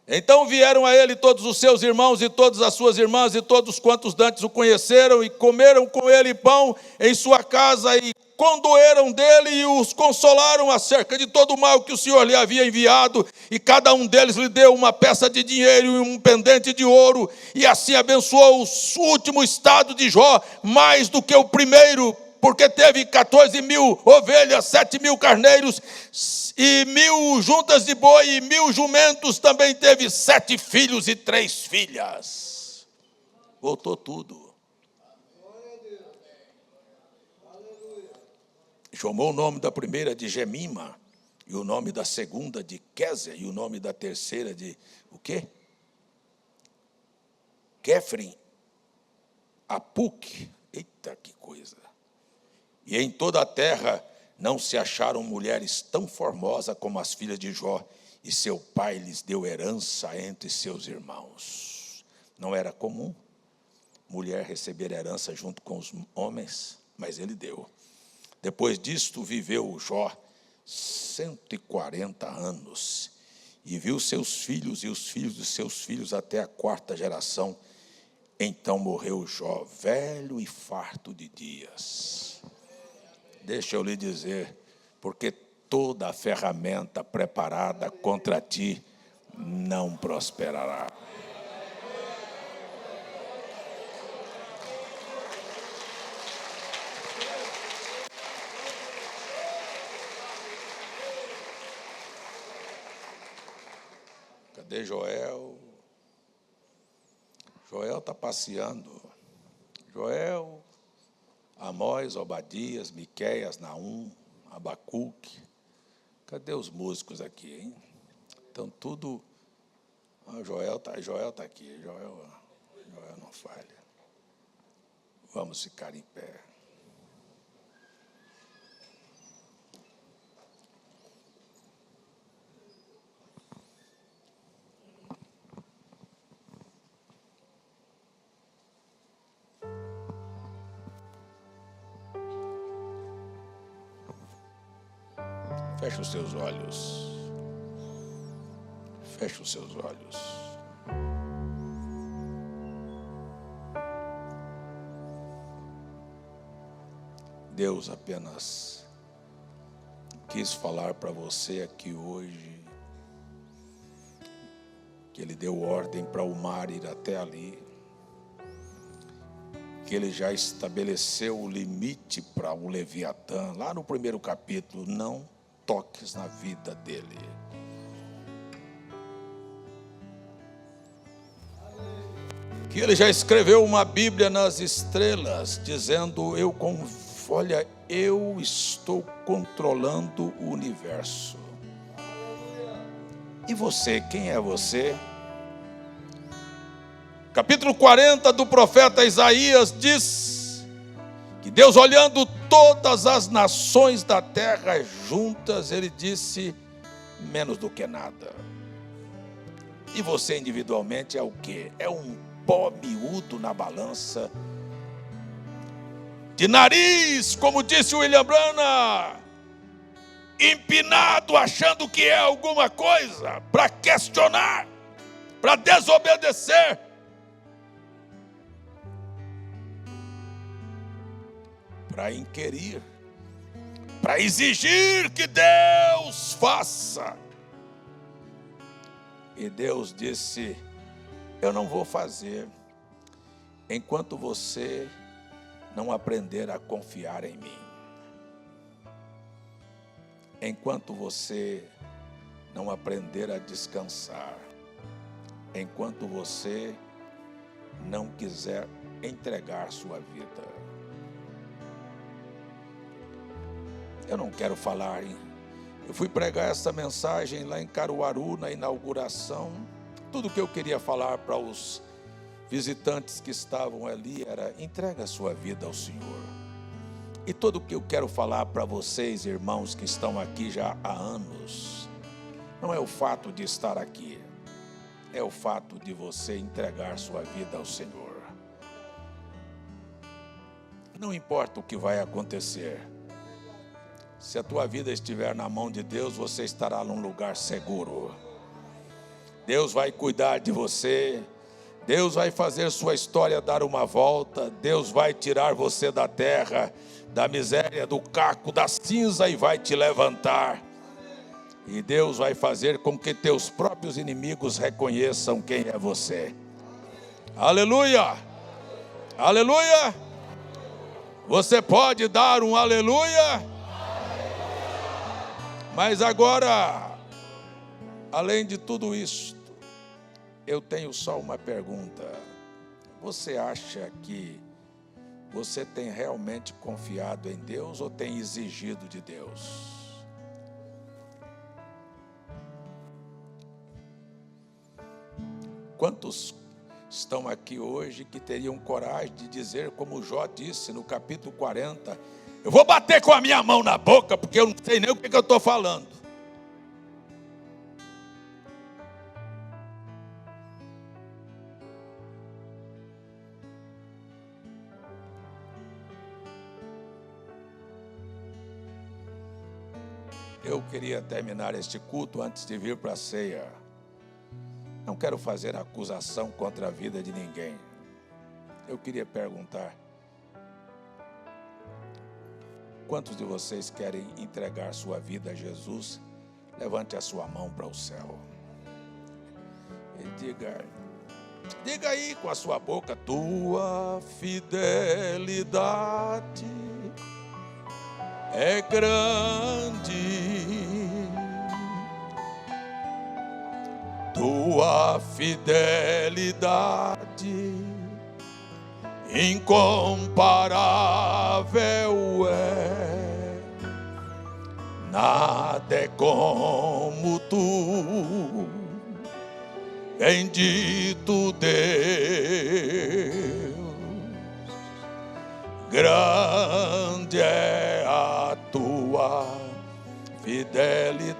Então vieram a ele todos os seus irmãos e todas as suas irmãs e todos quantos dantes o conheceram e comeram com ele pão em sua casa e condoeram dele e os consolaram acerca de todo o mal que o Senhor lhe havia enviado, e cada um deles lhe deu uma peça de dinheiro e um pendente de ouro, e assim abençoou o último estado de Jó mais do que o primeiro, porque teve 14.000 ovelhas, 7.000 carneiros, e 1.000 juntas de boi, e 1.000 jumentos. Também teve 7 filhos e 3 filhas. Voltou tudo. Chamou o nome da primeira de Gemima, e o nome da segunda de Kézia, e o nome da terceira de, o quê? Kéfrim, Apuc. Eita, que coisa. E em toda a terra não se acharam mulheres tão formosas como as filhas de Jó, e seu pai lhes deu herança entre seus irmãos. Não era comum mulher receber herança junto com os homens, mas ele deu. Depois disto viveu Jó 140 anos e viu seus filhos e os filhos de seus filhos até a 4ª geração. Então morreu Jó, velho e farto de dias. Deixa eu lhe dizer, porque toda a ferramenta preparada contra ti não prosperará. Cadê Joel? Joel está passeando. Joel, Amós, Obadias, Miqueias, Naum, Abacuque. Cadê os músicos aqui, hein? Então tudo... Joel tá aqui. Joel não falha. Vamos ficar em pé. Feche os seus olhos. Feche os seus olhos. Deus apenas quis falar para você aqui hoje que Ele deu ordem para o mar ir até ali, que Ele já estabeleceu o limite para o Leviatã, lá no 1º capítulo, não toques na vida dele. Que Ele já escreveu uma Bíblia nas estrelas, dizendo, olha, eu estou controlando o universo. E você, quem é você? Capítulo 40 do profeta Isaías diz que Deus, olhando todas as nações da terra juntas, Ele disse, menos do que nada. E você individualmente é o quê? É um pó miúdo na balança, de nariz, como disse o William Branham, empinado, achando que é alguma coisa, para questionar, para desobedecer. Para inquirir, para exigir que Deus faça. E Deus disse, eu não vou fazer enquanto você não aprender a confiar em mim. Enquanto você não aprender a descansar. Enquanto você não quiser entregar sua vida. Eu não quero falar, hein? Eu fui pregar essa mensagem lá em Caruaru, na inauguração. Tudo que eu queria falar para os visitantes que estavam ali era, entrega a sua vida ao Senhor. E tudo que eu quero falar para vocês, irmãos que estão aqui já há anos, não é o fato de estar aqui, é o fato de você entregar sua vida ao Senhor. Não importa o que vai acontecer, se a tua vida estiver na mão de Deus, você estará num lugar seguro. Deus vai cuidar de você. Deus vai fazer sua história dar uma volta. Deus vai tirar você da terra, da miséria, do caco, da cinza e vai te levantar. E Deus vai fazer com que teus próprios inimigos reconheçam quem é você. Aleluia! Aleluia! Você pode dar um aleluia? Mas agora, além de tudo isso, eu tenho só uma pergunta. Você acha que você tem realmente confiado em Deus ou tem exigido de Deus? Quantos estão aqui hoje que teriam coragem de dizer, como Jó disse no capítulo 40, eu vou bater com a minha mão na boca, porque eu não sei nem o que eu estou falando. Eu queria terminar este culto antes de vir para a ceia. Não quero fazer acusação contra a vida de ninguém. Eu queria perguntar: quantos de vocês querem entregar sua vida a Jesus? Levante a sua mão para o céu. E diga aí com a sua boca: tua fidelidade é grande, tua fidelidade incomparável é, nada é como tu, bendito Deus, grande é a tua fidelidade.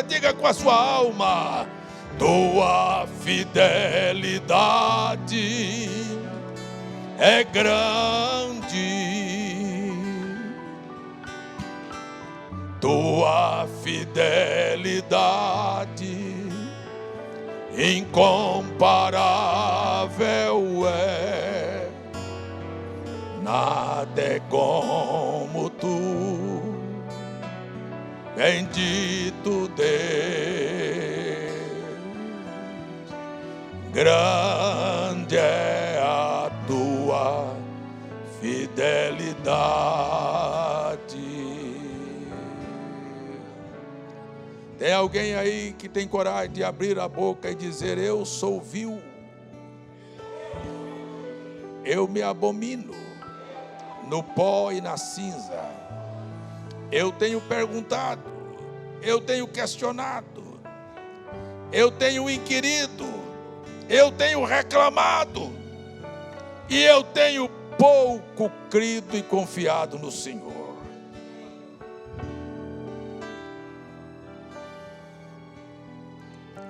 Diga com a sua alma: tua fidelidade é grande, tua fidelidade incomparável é, nada é como tu, bendito Deus, grande é a tua fidelidade. Tem alguém aí que tem coragem de abrir a boca e dizer: eu sou vil, eu me abomino no pó e na cinza. Eu tenho perguntado, eu tenho questionado, eu tenho inquirido, eu tenho reclamado, e eu tenho pouco crido e confiado no Senhor.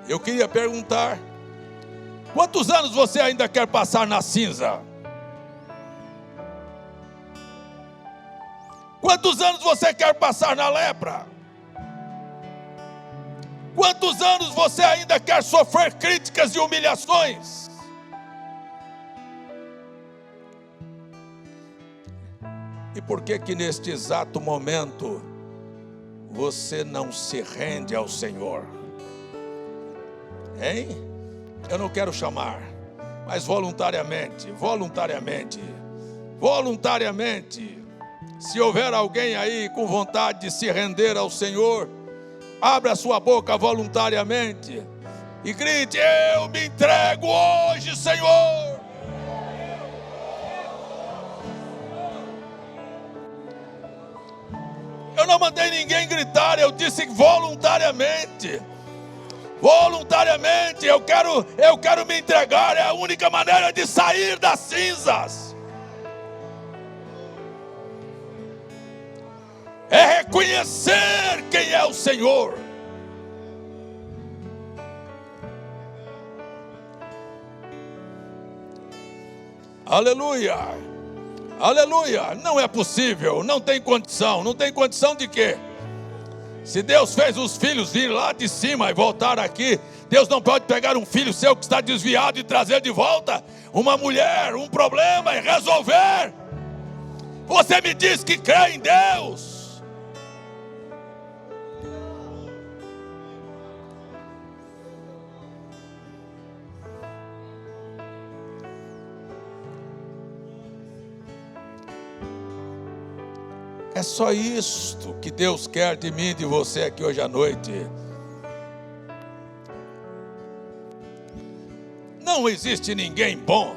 Eu queria perguntar: quantos anos você ainda quer passar na cinza? Quantos anos você quer passar na lepra? Quantos anos você ainda quer sofrer críticas e humilhações? E por que neste exato momento você não se rende ao Senhor? Hein? Eu não quero chamar, mas voluntariamente, se houver alguém aí com vontade de se render ao Senhor, abra a sua boca voluntariamente e grite: eu me entrego hoje, Senhor. Eu não mandei ninguém gritar, eu disse voluntariamente. Voluntariamente, eu quero me entregar, é a única maneira de sair das cinzas. É reconhecer quem é o Senhor. Aleluia, aleluia. Não é possível, não tem condição de quê? Se Deus fez os filhos vir lá de cima e voltar aqui, Deus não pode pegar um filho seu que está desviado e trazer de volta uma mulher, um problema e resolver. Você me diz que crê em Deus. É só isto que Deus quer de mim e de você aqui hoje à noite. Não existe ninguém bom.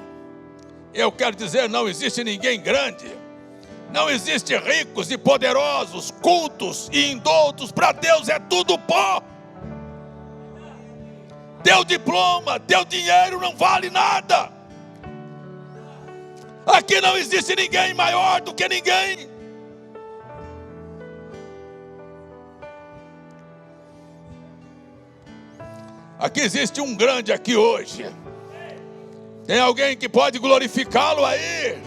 Eu quero dizer, não existe ninguém grande. Não existe ricos e poderosos, cultos e indoutos. Para Deus é tudo pó. Teu diploma, teu dinheiro não vale nada. Aqui não existe ninguém maior do que ninguém. Aqui existe um grande aqui hoje. Tem alguém que pode glorificá-lo aí?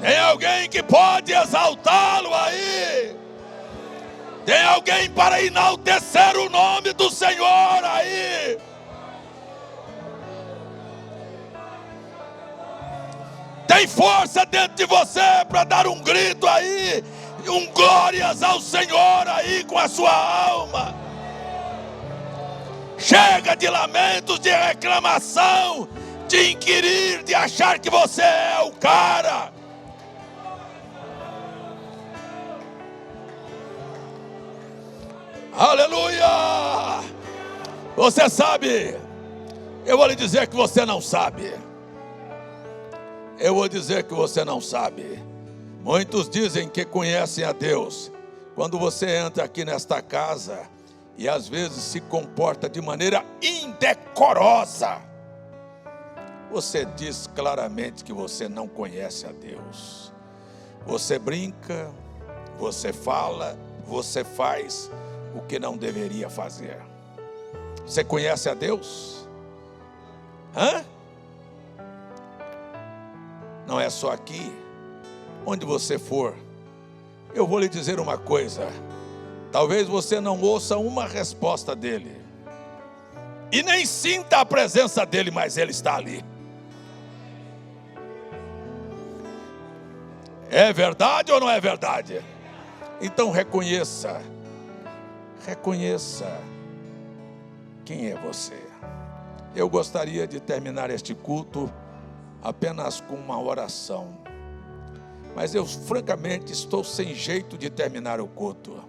Tem alguém que pode exaltá-lo aí? Tem alguém para enaltecer o nome do Senhor aí? Tem força dentro de você para dar um grito aí, um glórias ao Senhor aí com a sua alma. Chega de lamentos, de reclamação, de inquirir, de achar que você é o cara. Aleluia! Você sabe, eu vou lhe dizer que você não sabe. Eu vou dizer que você não sabe. Muitos dizem que conhecem a Deus. Quando você entra aqui nesta casa e às vezes se comporta de maneira indecorosa, você diz claramente que você não conhece a Deus. Você brinca, você fala, você faz o que não deveria fazer. Você conhece a Deus? Hã? Não é só aqui. Onde você for, eu vou lhe dizer uma coisa. Talvez você não ouça uma resposta dele e nem sinta a presença dele, mas ele está ali. É verdade ou não é verdade? Então reconheça quem é você. Eu gostaria de terminar este culto apenas com uma oração, mas eu francamente estou sem jeito de terminar o culto.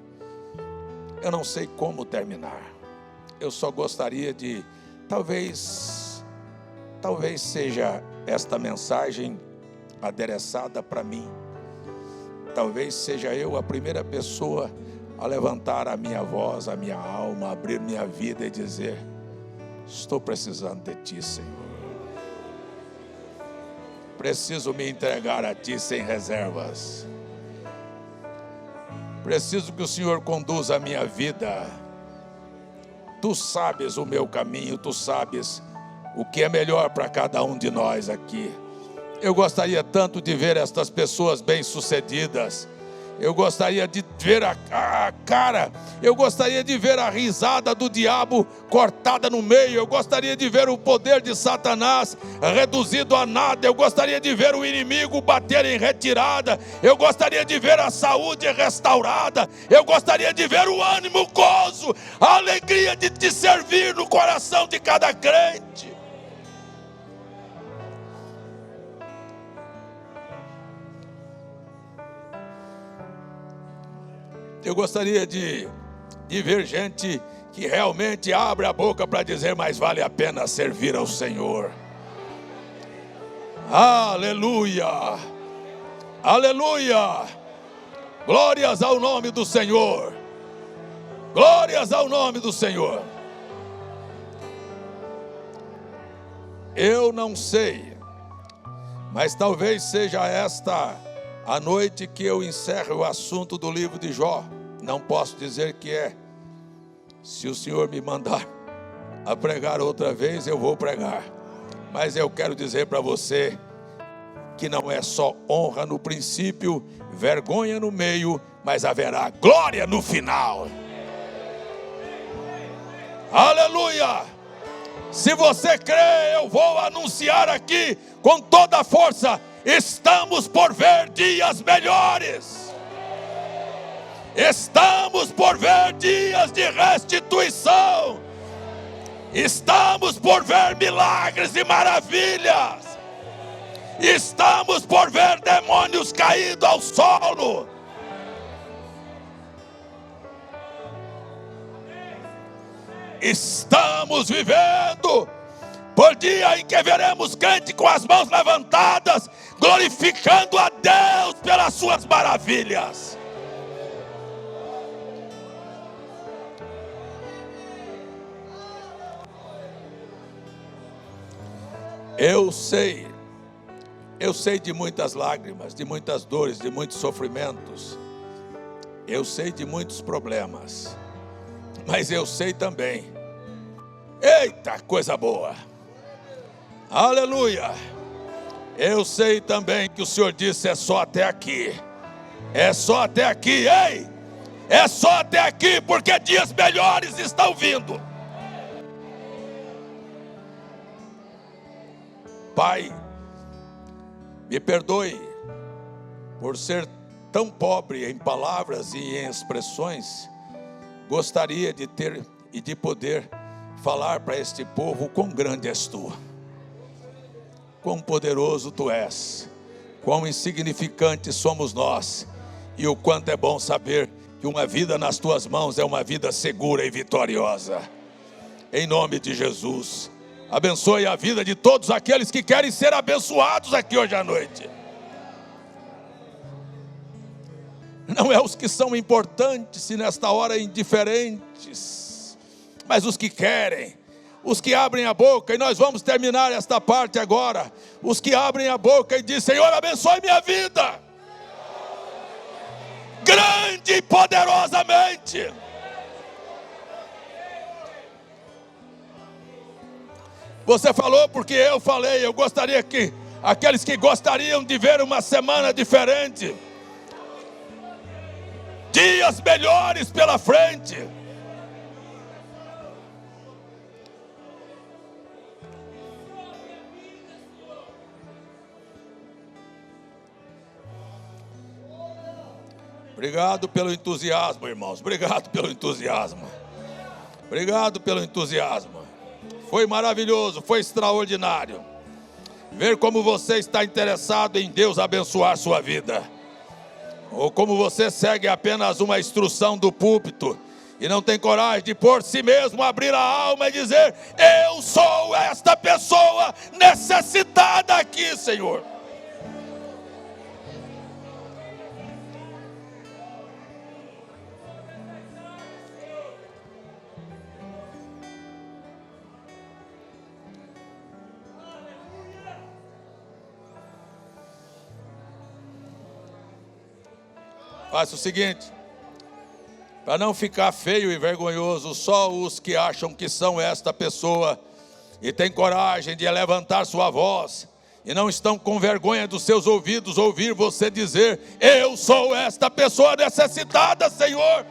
Eu não sei como terminar. Eu só gostaria de, talvez seja esta mensagem adereçada para mim. Talvez seja eu a primeira pessoa a levantar a minha voz, a minha alma, a abrir minha vida e dizer: estou precisando de ti, Senhor. Preciso me entregar a ti sem reservas. Preciso que o Senhor conduza a minha vida. Tu sabes o meu caminho, tu sabes o que é melhor para cada um de nós aqui. Eu gostaria tanto de ver estas pessoas bem-sucedidas. Eu gostaria de ver a cara, eu gostaria de ver a risada do diabo cortada no meio, eu gostaria de ver o poder de Satanás reduzido a nada, eu gostaria de ver o inimigo bater em retirada, eu gostaria de ver a saúde restaurada, eu gostaria de ver o ânimo, o gozo, a alegria de te servir no coração de cada crente. Eu gostaria de ver gente que realmente abre a boca para dizer: mas vale a pena servir ao Senhor. Aleluia! Aleluia! Glórias ao nome do Senhor. Glórias ao nome do Senhor. Eu não sei, mas talvez seja esta a noite que eu encerro o assunto do livro de Jó. Não posso dizer que é. Se o Senhor me mandar a pregar outra vez, eu vou pregar. Mas eu quero dizer para você que não é só honra no princípio, vergonha no meio, mas haverá glória no final. Aleluia! Se você crê, eu vou anunciar aqui com toda a força: estamos por ver dias melhores. Estamos por ver dias de restituição. Estamos por ver milagres e maravilhas. Estamos por ver demônios caídos ao solo. Estamos vivendo por dia em que veremos crente com as mãos levantadas, glorificando a Deus pelas suas maravilhas. Eu sei de muitas lágrimas, de muitas dores, de muitos sofrimentos. Eu sei de muitos problemas. Mas eu sei também, eita, coisa boa. Aleluia. Eu sei também que o Senhor disse: é só até aqui. É só até aqui, ei! É só até aqui, porque dias melhores estão vindo. Pai, me perdoe por ser tão pobre em palavras e em expressões. Gostaria de ter e de poder falar para este povo quão grande és tu, quão poderoso tu és, quão insignificante somos nós, e o quanto é bom saber que uma vida nas tuas mãos é uma vida segura e vitoriosa. Em nome de Jesus, abençoe a vida de todos aqueles que querem ser abençoados aqui hoje à noite. Não é os que são importantes e nesta hora indiferentes, mas os que querem, os que abrem a boca. E nós vamos terminar esta parte agora. Os que abrem a boca e dizem: Senhor, abençoe minha vida, grande e poderosamente. Você falou porque eu falei. Eu gostaria que aqueles que gostariam de ver uma semana diferente, dias melhores pela frente, obrigado pelo entusiasmo, irmãos. Obrigado pelo entusiasmo. Obrigado pelo entusiasmo. Foi maravilhoso, foi extraordinário ver como você está interessado em Deus abençoar sua vida, ou como você segue apenas uma instrução do púlpito e não tem coragem de por si mesmo abrir a alma e dizer: eu sou esta pessoa necessitada aqui, Senhor. Faça o seguinte, para não ficar feio e vergonhoso, só os que acham que são esta pessoa e têm coragem de levantar sua voz e não estão com vergonha dos seus ouvidos ouvir você dizer: eu sou esta pessoa necessitada, Senhor.